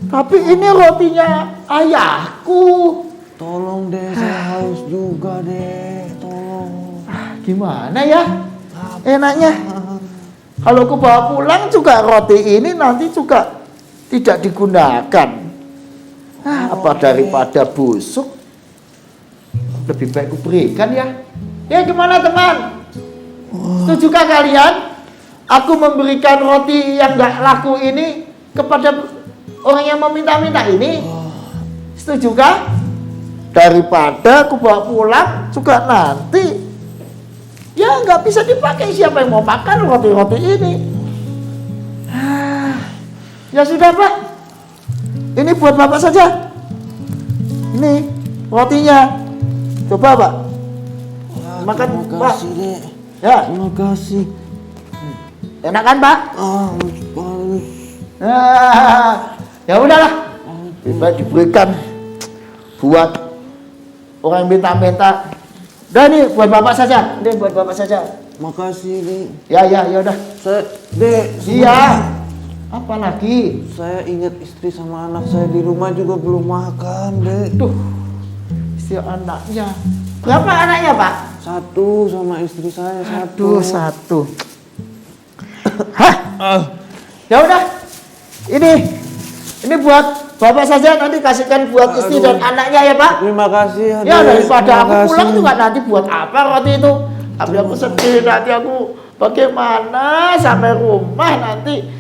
Tapi ini rotinya ayahku. Tolong Dek, saya haus juga Dek. Tolong. Gimana ya? Enaknya kalau aku bawa pulang juga roti ini nanti juga tidak digunakan. Apa daripada busuk, lebih baik aku berikan ya. Ya gimana teman? Setujukah kalian? Aku memberikan roti yang gak laku ini kepada orang yang meminta-minta ini. Setujukah? Daripada aku bawa pulang juga nanti ya nggak bisa dipakai. Siapa yang mau makan roti-roti ini? Ya sudah Pak, ini buat Bapak saja. Ini rotinya, coba Pak. Makan Terima Pak. kasih Dek. Ya, Terima kasih. enak kan Pak? Paulus. Ya udahlah, lebih diberikan buat orang yang minta-minta. Udah nih buat Bapak saja. Ini buat Bapak saja. Makasih Dek. Ya udah. Dek. Iya. Apalagi? Saya ingat istri sama anak saya di rumah juga belum makan, Dek. Duh, istri anaknya. Berapa anaknya, Pak? 1 sama istri saya, 1. Aduh, 1. Hah? Ya udah. Ini buat Bapak saja, nanti kasihkan buat istri dan anaknya ya, Pak. Terima kasih ya, Ya, Dek. daripada Terima aku kasih. pulang juga nanti buat apa roti itu? Tapi aku sedih, nanti aku bagaimana sampai rumah nanti.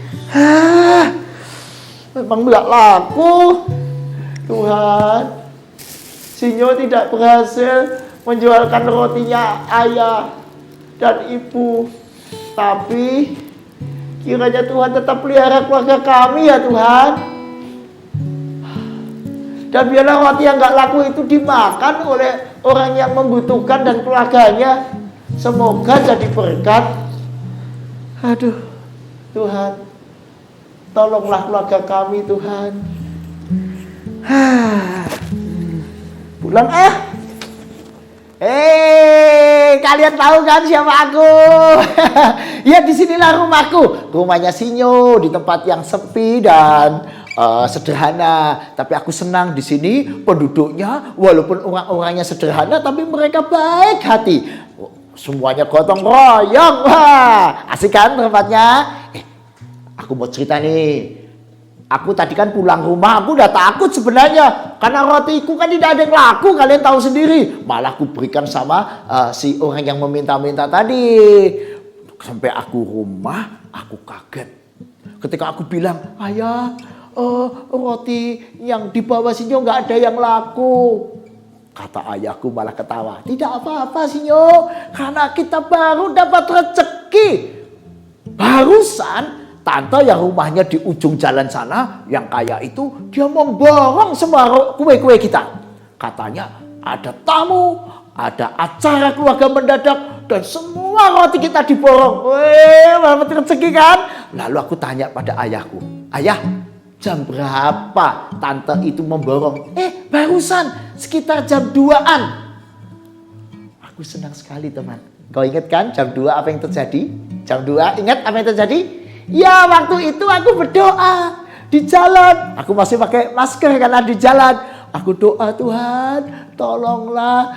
Memang nggak laku. Tuhan, Sinyo tidak berhasil menjualkan rotinya ayah dan ibu. Tapi kiranya Tuhan tetap pelihara keluarga kami ya Tuhan. Dan biarlah roti yang nggak laku itu dimakan oleh orang yang membutuhkan dan keluarganya. Semoga jadi berkat. Aduh, Tuhan, tolonglah keluarga kami Tuhan. Pulang kalian tahu kan siapa aku? Ya, disinilah rumahku. Rumahnya Sinyo di tempat yang sepi dan sederhana. Tapi aku senang di sini penduduknya, walaupun orang-orangnya sederhana, tapi mereka baik hati. Semuanya gotong royong. Wah, asik kan tempatnya? Aku mau cerita nih. Aku tadi kan pulang rumah, aku udah takut sebenarnya. Karena rotiku kan tidak ada yang laku, kalian tahu sendiri. Malah aku berikan sama si orang yang meminta-minta tadi. Sampai aku rumah, aku kaget. Ketika aku bilang, ayah, roti yang dibawa Sinyo nggak ada yang laku. Kata ayahku malah ketawa. Tidak apa-apa Sinyo, karena kita baru dapat rezeki. Barusan tante yang rumahnya di ujung jalan sana, yang kaya itu, dia memborong semua kue-kue kita. Katanya ada tamu, ada acara keluarga mendadak, dan semua roti kita diborong. Wih, dapat rezeki kan? Lalu aku tanya pada ayahku, ayah, jam berapa tante itu memborong? Barusan sekitar jam 2-an. Aku senang sekali teman. Kau ingat kan jam 2 apa yang terjadi? Jam 2 ingat apa yang terjadi? Ya, waktu itu aku berdoa di jalan. Aku masih pakai masker karena di jalan. Aku doa, Tuhan, tolonglah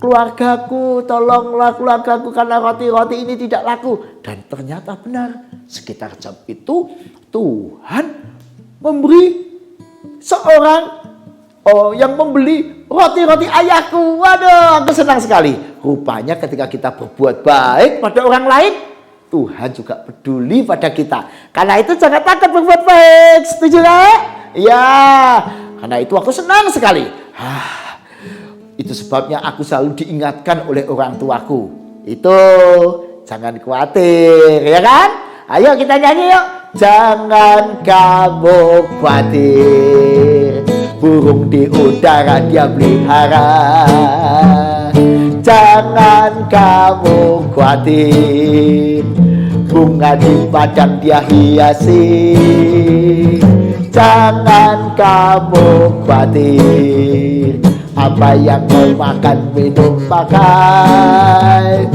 keluargaku karena roti-roti ini tidak laku. Dan ternyata benar, sekitar jam itu Tuhan memberi seorang yang membeli roti-roti ayahku. Waduh, aku senang sekali. Rupanya ketika kita berbuat baik pada orang lain, Tuhan juga peduli pada kita. Karena itu jangan takut berbuat baik. Setuju gak? Ya, karena itu aku senang sekali. Itu sebabnya aku selalu diingatkan oleh orang tuaku. Itu, jangan khawatir, ya kan? Ayo kita nyanyi yuk. Jangan kamu khawatir, burung di udara dia pelihara. Jangan kamu khawatir, bunga di padang dia hiasi. Jangan kamu khawatir, apa yang kau makan, minum, pakai.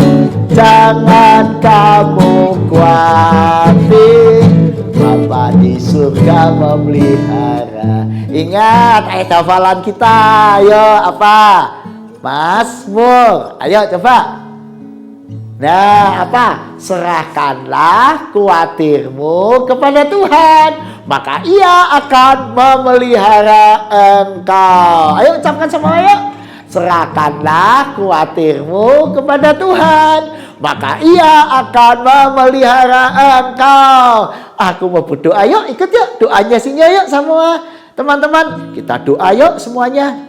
Jangan kamu khawatir, Bapa di surga memelihara. Ingat ayat hafalan kita, ayo apa? Mazmur, ayo coba. Nah, apa? Serahkanlah khawatirmu kepada Tuhan, maka Ia akan memelihara engkau. Ayo ucapkan semua, ayo. Serahkanlah khawatirmu kepada Tuhan, maka Ia akan memelihara engkau. Aku mau berdoa, yuk ikut yuk doanya Sinyo yuk semua. Teman-teman, kita doa yuk semuanya.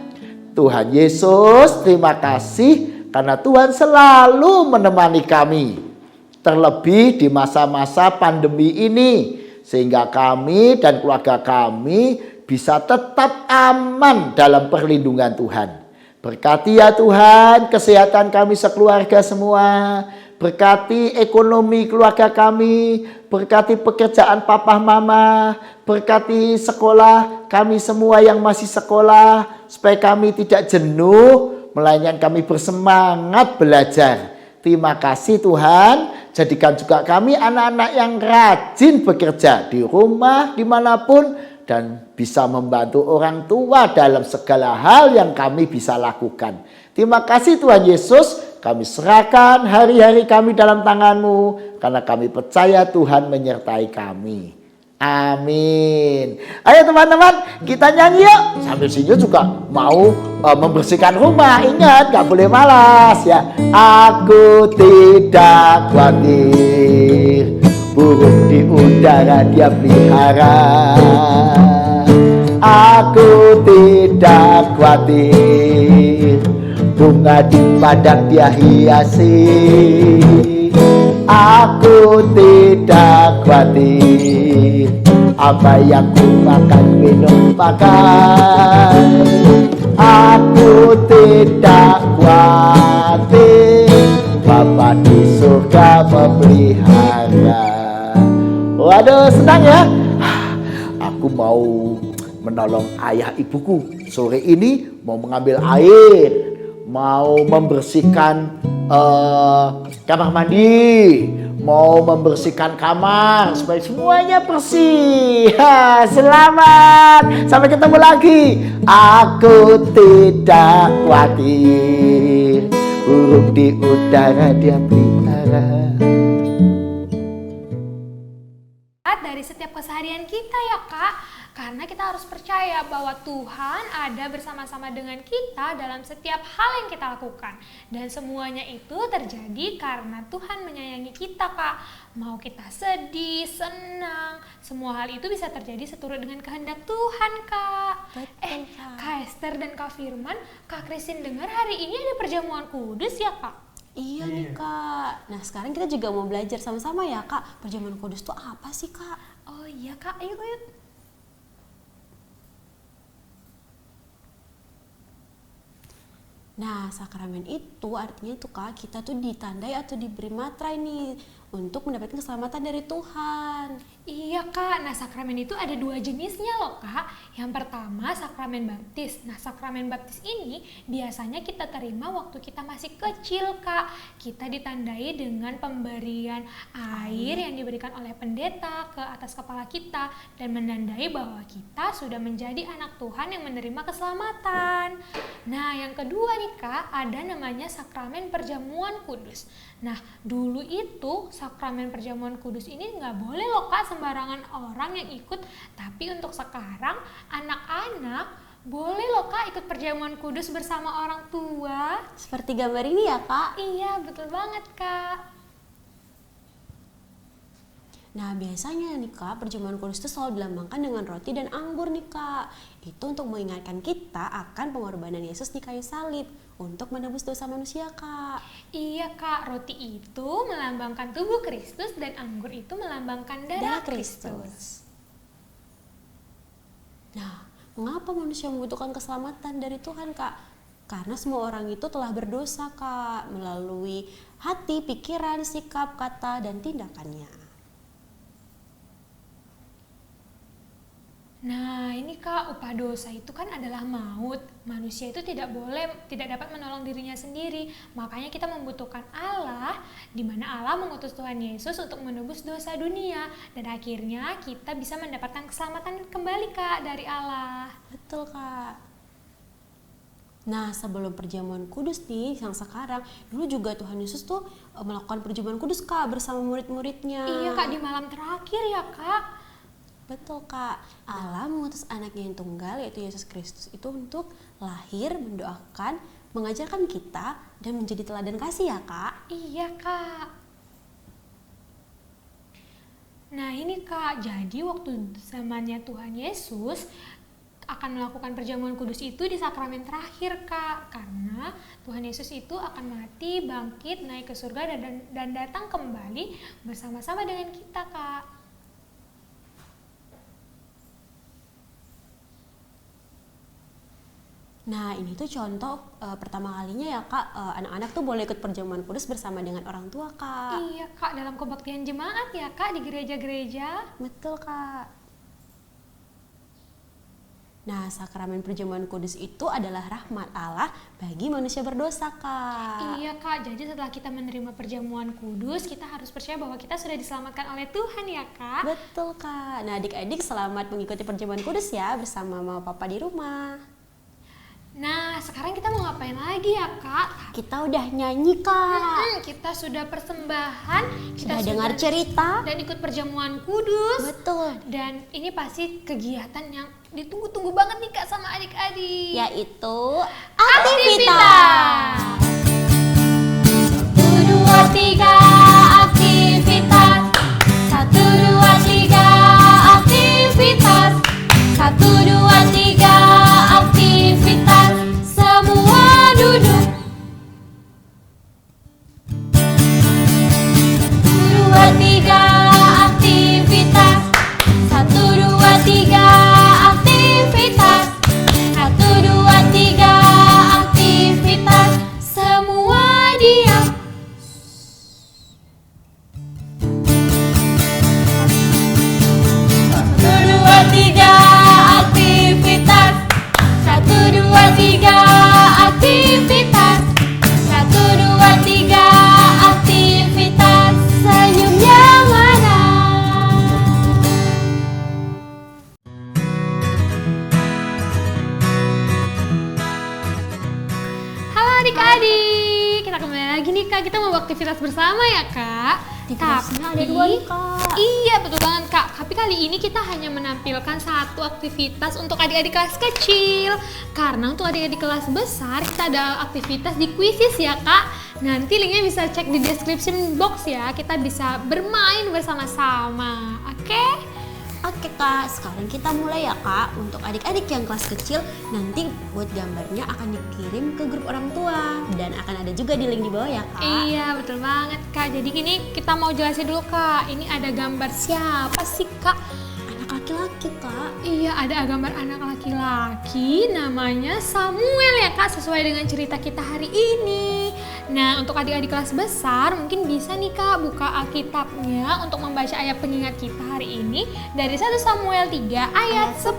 Tuhan Yesus, terima kasih karena Tuhan selalu menemani kami. Terlebih di masa-masa pandemi ini, sehingga kami dan keluarga kami bisa tetap aman dalam perlindungan Tuhan. Berkati ya Tuhan kesehatan kami sekeluarga semua. Berkati ekonomi keluarga kami. Berkati pekerjaan papa mama. Berkati sekolah kami semua yang masih sekolah. Supaya kami tidak jenuh, melainkan kami bersemangat belajar. Terima kasih Tuhan. jadikan juga kami anak-anak yang rajin bekerja di rumah, dimanapun, dan bisa membantu orang tua dalam segala hal yang kami bisa lakukan. Terima kasih Tuhan Yesus, kami serahkan hari-hari kami dalam tangan-Mu, karena kami percaya Tuhan menyertai kami. Amin. Ayo teman-teman, kita nyanyi yuk. Sambil Sinyo juga mau membersihkan rumah. Ingat, gak boleh malas ya. Aku tidak khawatir, burung di udara dia pelihara. Aku tidak khawatir, bunga di padang dia hiasi. Aku tidak khawatir, apa yang ku makan minum pakai. Aku tidak khawatir, Bapa di surga memelihara. Waduh, senang ya. Aku mau menolong ayah ibuku. Sore ini mau mengambil air, mau membersihkan kamar mandi, mau membersihkan kamar supaya semuanya bersih. Selamat, sampai ketemu lagi. Aku tidak khawatir, burung di udara dia pelihara. Dari setiap keseharian kita ya Kak, karena kita harus percaya bahwa Tuhan ada bersama-sama dengan kita dalam setiap hal yang kita lakukan. Dan semuanya itu terjadi karena Tuhan menyayangi kita Kak. Mau kita sedih, senang, semua hal itu bisa terjadi seturut dengan kehendak Tuhan Kak. Betul, Kak. Kak Esther dan Kak Firman, Kak Christine dengar hari ini ada perjamuan kudus ya Kak? Iya nih Kak. Nah sekarang kita juga mau belajar sama-sama ya Kak. Perjamuan kudus itu apa sih Kak? Oh iya Kak, ayo. Nah sakramen itu artinya tuh Kak, kita tuh ditandai atau diberi materai nih untuk mendapatkan keselamatan dari Tuhan. Iya Kak, nah sakramen itu ada 2 jenisnya loh Kak. Yang pertama sakramen baptis. Nah sakramen baptis ini biasanya kita terima waktu kita masih kecil Kak. Kita ditandai dengan pemberian air yang diberikan oleh pendeta ke atas kepala kita dan menandai bahwa kita sudah menjadi anak Tuhan yang menerima keselamatan. Nah yang kedua nih Kak, ada namanya sakramen perjamuan kudus. Nah dulu itu sakramen perjamuan kudus ini nggak boleh loh Kak sembarangan orang yang ikut, tapi untuk sekarang anak-anak boleh loh Kak ikut perjamuan kudus bersama orang tua. Seperti gambar ini ya Kak. Iya betul banget Kak. Nah biasanya nih Kak, perjamuan kudus itu selalu dilambangkan dengan roti dan anggur nih Kak. Itu untuk mengingatkan kita akan pengorbanan Yesus di kayu salib untuk menebus dosa manusia Kak. Iya Kak, roti itu melambangkan tubuh Kristus dan anggur itu melambangkan darah Kristus. Nah, mengapa manusia membutuhkan keselamatan dari Tuhan Kak? Karena semua orang itu telah berdosa Kak, melalui hati, pikiran, sikap, kata, dan tindakannya. Nah ini Kak, upah dosa itu kan adalah maut. Manusia itu tidak dapat menolong dirinya sendiri. Makanya kita membutuhkan Allah, di mana Allah mengutus Tuhan Yesus untuk menebus dosa dunia. Dan akhirnya kita bisa mendapatkan keselamatan kembali Kak dari Allah. Betul Kak. Nah sebelum perjamuan kudus nih yang sekarang, dulu juga Tuhan Yesus tuh melakukan perjamuan kudus Kak bersama murid-muridnya. Iya Kak, di malam terakhir ya Kak. Betul Kak, Allah mengutus anaknya yang tunggal yaitu Yesus Kristus itu untuk lahir, mendoakan, mengajarkan kita dan menjadi teladan kasih ya Kak. Iya Kak. Nah ini Kak, jadi waktu zamannya Tuhan Yesus akan melakukan perjamuan kudus itu di sakramen terakhir Kak. Karena Tuhan Yesus itu akan mati, bangkit, naik ke surga dan datang kembali bersama-sama dengan kita Kak. Nah ini tuh contoh pertama kalinya ya Kak, anak-anak tuh boleh ikut perjamuan kudus bersama dengan orang tua Kak. Iya Kak, dalam kebaktian jemaat ya Kak di gereja-gereja. Betul Kak. Nah, sakramen perjamuan kudus itu adalah rahmat Allah bagi manusia berdosa, Kak. Iya Kak, jadi setelah kita menerima perjamuan kudus, kita harus percaya bahwa kita sudah diselamatkan oleh Tuhan ya Kak. Betul, Kak. Nah, adik-adik selamat mengikuti perjamuan kudus ya bersama mama papa di rumah. Nah, sekarang kita mau ngapain lagi ya Kak? Kita udah nyanyi, Kak. Kita sudah persembahan, kita Sudah dengar cerita. dan ikut perjamuan kudus. Betul. Dan ini pasti kegiatan yang ditunggu-tunggu banget nih Kak sama adik-adik. Yaitu Aktivitas. 1, 2, 3 aktivitas. 1, 2, 3 aktivitas. 1, 2, 3 aktivitas. Semua duduk. 2, 3 aktivitas. 1, 2, 3 aktivitas. 1, 2, 3 aktivitas. Semua diam. 1, 2, 3 aktivitas. 1, 2, 3 aktivitas. 1, 2, 3 aktivitas. Senyumnya mana? Halo adik-adik, kita kembali lagi nih Kak, kita mau aktivitas bersama ya Kak. Aktivitasnya ada 2 nih, Kak. Iya betul banget Kak, tapi kali ini kita hanya menampilkan satu aktivitas untuk adik-adik kelas kecil. Karena untuk adik-adik kelas besar kita ada aktivitas di Quizzes ya Kak. Nanti linknya bisa cek di description box ya, kita bisa bermain bersama-sama, oke? Oke Kak, sekarang kita mulai ya Kak. Untuk adik-adik yang kelas kecil, nanti buat gambarnya akan dikirim ke grup orang tua. Dan akan ada juga di link di bawah ya Kak. Iya betul banget Kak, jadi gini kita mau jelasin dulu Kak, ini ada gambar siapa sih Kak? Anak laki-laki Kak. Iya, ada gambar anak laki-laki namanya Samuel ya Kak, sesuai dengan cerita kita hari ini. Nah, untuk adik-adik kelas besar mungkin bisa nih Kak buka Alkitabnya untuk membaca ayat pengingat kita hari ini dari 1 Samuel 3 ayat 10.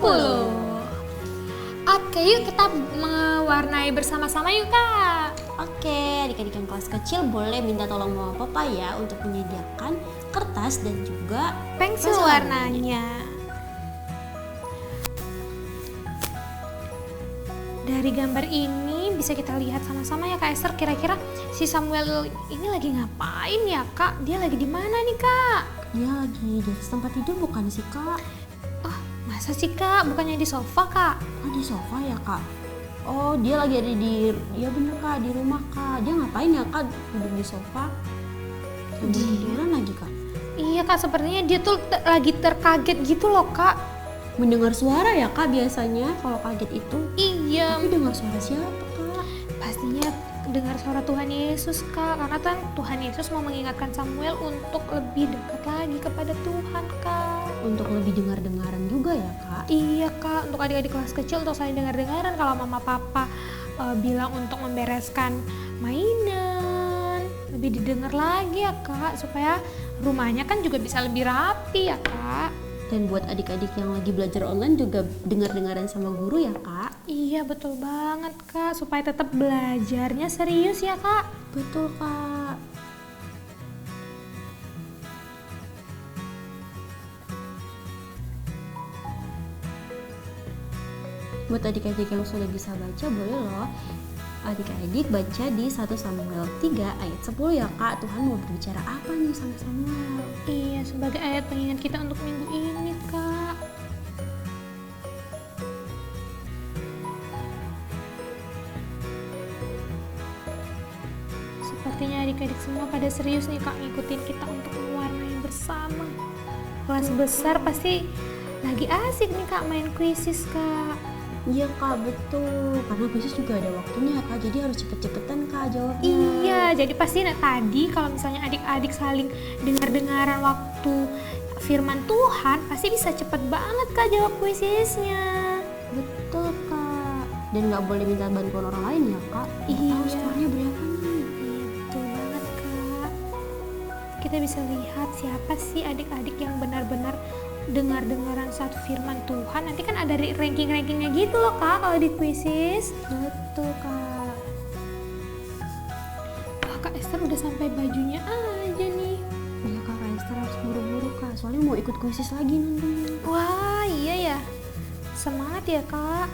Oke, yuk kita mewarnai bersama-sama yuk Kak. Oke, adik-adik yang kelas kecil boleh minta tolong mama papa ya untuk menyediakan kertas dan juga Pensil warnanya. Dari gambar ini bisa kita lihat sama-sama ya Kak Esther, kira-kira si Samuel ini lagi ngapain ya Kak? Dia lagi di mana nih Kak? dia lagi di atas tempat tidur bukan sih Kak? Oh, masa sih Kak? Bukannya di sofa Kak? Oh, di sofa ya Kak? Oh, dia lagi ada ya bener Kak, di rumah Kak. Dia ngapain ya Kak duduk di sofa? Sambil tiduran lagi Kak. Iya Kak, sepertinya dia tuh lagi terkaget gitu loh Kak. Mendengar suara ya Kak biasanya kalau kaget itu. Iya, Tapi dengar suara siapa Kak? pastinya dengar suara Tuhan Yesus Kak, karena kan Tuhan Yesus mau mengingatkan Samuel untuk lebih dekat lagi kepada Tuhan Kak. Untuk lebih dengar-dengaran juga ya Kak? Iya Kak, untuk adik-adik kelas kecil untuk saling dengar-dengaran kalau mama papa bilang untuk membereskan mainan, lebih didengar lagi ya Kak, supaya rumahnya kan juga bisa lebih rapi ya Kak. Dan buat adik-adik yang lagi belajar online juga dengar-dengaran sama guru ya Kak? Iya betul banget Kak, supaya tetap belajarnya serius ya Kak. Betul Kak. Buat adik-adik yang sudah bisa baca boleh loh adik-adik baca di 1 Samuel 3 ayat 10 ya Kak. Tuhan mau berbicara apa nih sama Samuel? Iya, sebagai ayat pengingat kita untuk minggu ini Kak. Sepertinya adik-adik semua pada serius nih Kak ngikutin kita untuk mewarnai bersama. Kelas besar pasti lagi asik nih Kak main Quizzes Kak. Iya Kak, betul. Karena khusus juga ada waktunya ya Kak, jadi harus cepet-cepetan Kak jawabnya. Iya, jadi pasti tadi kalau misalnya adik-adik saling dengar-dengaran waktu firman Tuhan, pasti bisa cepet banget Kak jawab Quizesnya. Betul Kak. Dan nggak boleh minta bantuan orang lain ya Kak. Nggak Iya. tahu skornya berapa nih. Iya, betul banget Kak. Kita bisa lihat siapa sih adik-adik yang benar-benar dengar-dengaran satu firman Tuhan, nanti kan ada ranking-rankingnya gitu loh Kak kalau di quizzes. Betul Kak. Wah, Kak Esther udah sampai bajunya aja nih. Iya Kak Esther harus buru-buru Kak, soalnya mau ikut kuisis lagi nanti. Wah, iya ya. Semangat ya Kak.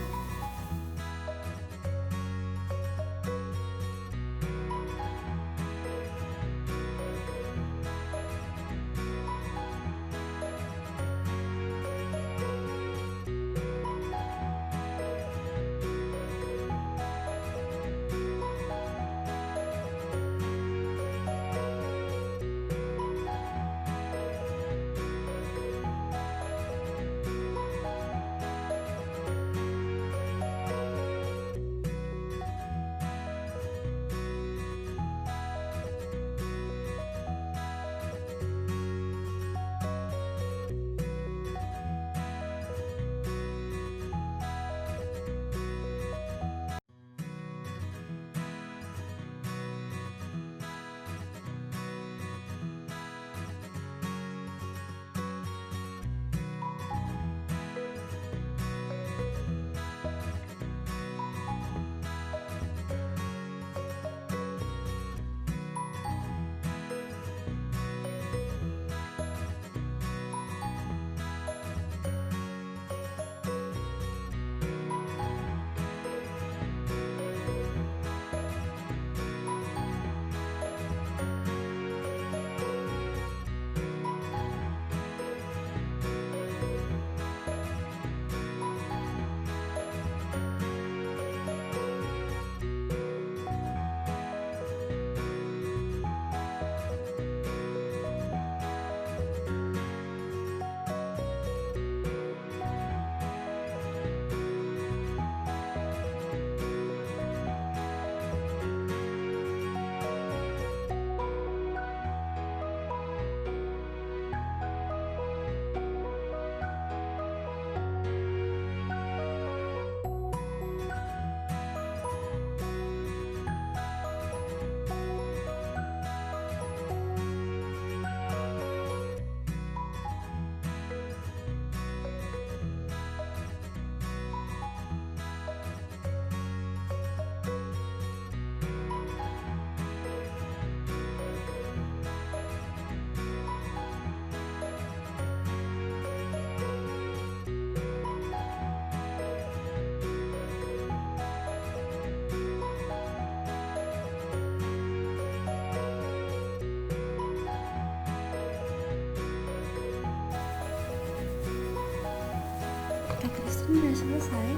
Kak Christine udah selesai.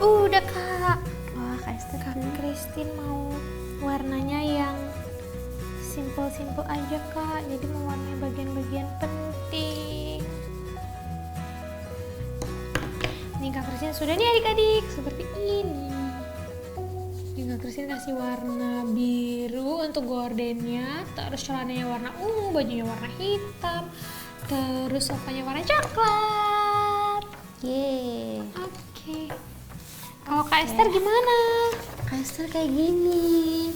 Udah Kak. Wah Kak Esther Kak Christine mau warnanya yang simple-simple aja Kak. Jadi mewarnai bagian-bagian penting. Nih Kak Christine sudah nih adik-adik seperti ini. Nih Kak Christine kasih warna biru untuk gordennya, terus celananya warna ungu, bajunya warna hitam, terus sofanya warna coklat. Yeay. Oke. Kalau Kak Esther gimana? Kak Esther kayak gini.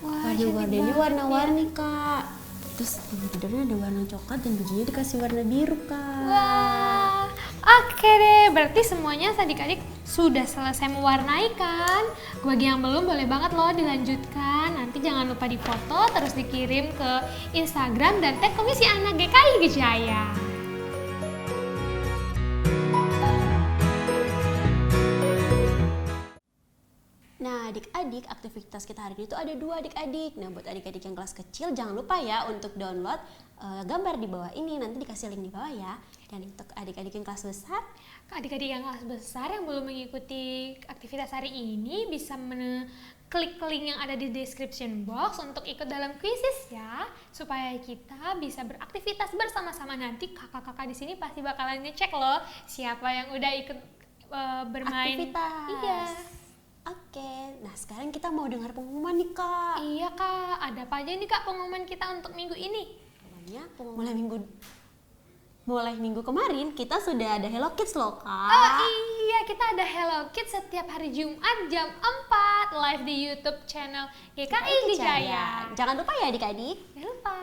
Wah, Baju cantik gordennya banget warna-warni Kak. Terus tempat tidurnya ada warna coklat dan bajunya dikasih warna biru Kak. Wah, oke deh. Berarti semuanya adik-adik sudah selesai mewarnai kan? Bagi yang belum boleh banget loh dilanjutkan. Nanti jangan lupa difoto terus dikirim ke Instagram dan tag Komisi Anak GKI Gejaya. Nah adik-adik, aktivitas kita hari ini tuh ada 2 adik-adik. Nah buat adik-adik yang kelas kecil jangan lupa ya untuk download gambar di bawah ini. Nanti dikasih link di bawah ya. Dan untuk adik-adik yang kelas besar, Adik-adik yang kelas besar yang belum mengikuti aktivitas hari ini bisa klik link yang ada di description box untuk ikut dalam quizzes ya, supaya kita bisa beraktivitas bersama-sama. Nanti kakak-kakak di sini pasti bakalan ngecek loh siapa yang udah ikut bermain. aktivitas. Iya. Oke, nah sekarang kita mau dengar pengumuman nih Kak. Iya Kak, ada apa aja nih Kak pengumuman kita untuk minggu ini? Pokoknya mulai minggu kemarin kita sudah ada Hello Kids loh Kak. Oh iya, kita ada Hello Kids setiap hari Jumat jam 4 live di YouTube channel GKI Gejaya. Jangan lupa ya adik-adik. Jangan lupa.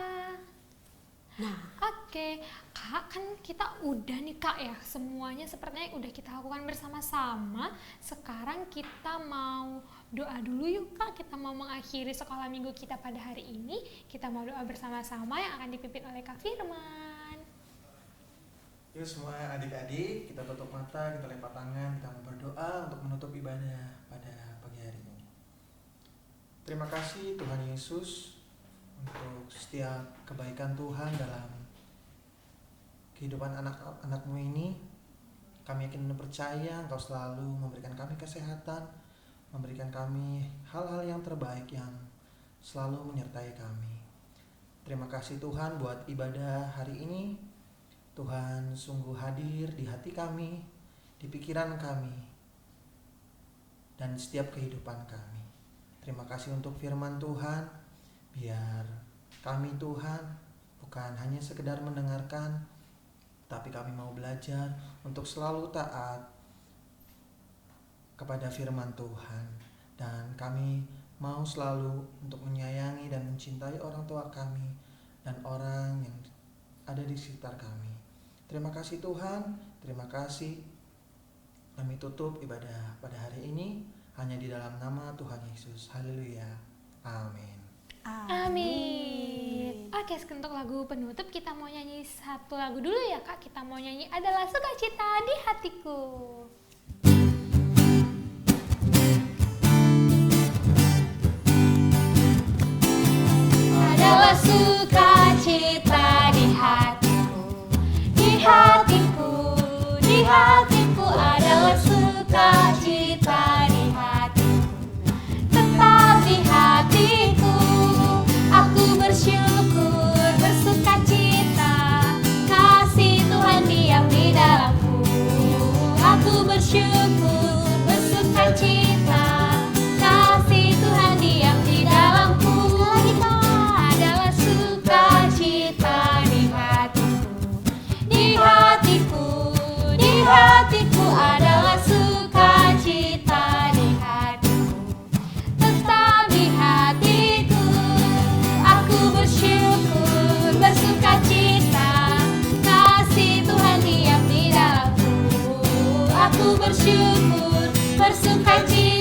Oke, Kak, kan kita udah nih Kak ya, semuanya sepertinya udah kita lakukan bersama-sama. Sekarang kita mau doa dulu yuk Kak, kita mau mengakhiri sekolah minggu kita pada hari ini. Kita mau doa bersama-sama yang akan dipimpin oleh Kak Firman. Yuk semua adik-adik, kita tutup mata, kita lempar tangan, kita berdoa untuk menutup ibadah pada pagi hari ini. Terima kasih Tuhan Yesus untuk setiap kebaikan Tuhan dalam kehidupan anak-anakmu ini. Kami yakin dan percaya Engkau selalu memberikan kami kesehatan, memberikan kami hal-hal yang terbaik yang selalu menyertai kami. Terima kasih Tuhan buat ibadah hari ini. Tuhan sungguh hadir di hati kami, di pikiran kami, dan setiap kehidupan kami. Terima kasih untuk firman Tuhan, biar kami Tuhan bukan hanya sekedar mendengarkan, tapi kami mau belajar untuk selalu taat kepada firman Tuhan. Dan kami mau selalu untuk menyayangi dan mencintai orang tua kami dan orang yang ada di sekitar kami. Terima kasih Tuhan, terima kasih. Kami tutup ibadah pada hari ini hanya di dalam nama Tuhan Yesus. Haleluya. Amin. Amin. Oke, untuk lagu penutup kita mau nyanyi satu lagu dulu ya Kak. Kita mau nyanyi Adalah Sukacita di Hatiku. Adalah sukacita di hatiku, di hatiku, di hatiku adalah sukacita di hatiku, tetap di hatiku. Aku bersyukur, bersukacita, kasih Tuhan diam di dalamku. Aku bersyukur, bersukacita, kasih Tuhan diam di dalamku. Adalah sukacita di hatiku, di hatiku, di hatiku adalah sukacita di hatiku, tetap di hatiku. Aku bersyukur, bersukacita, kasih Tuhan diam di dalamku. Aku bersyukur, bersukacita.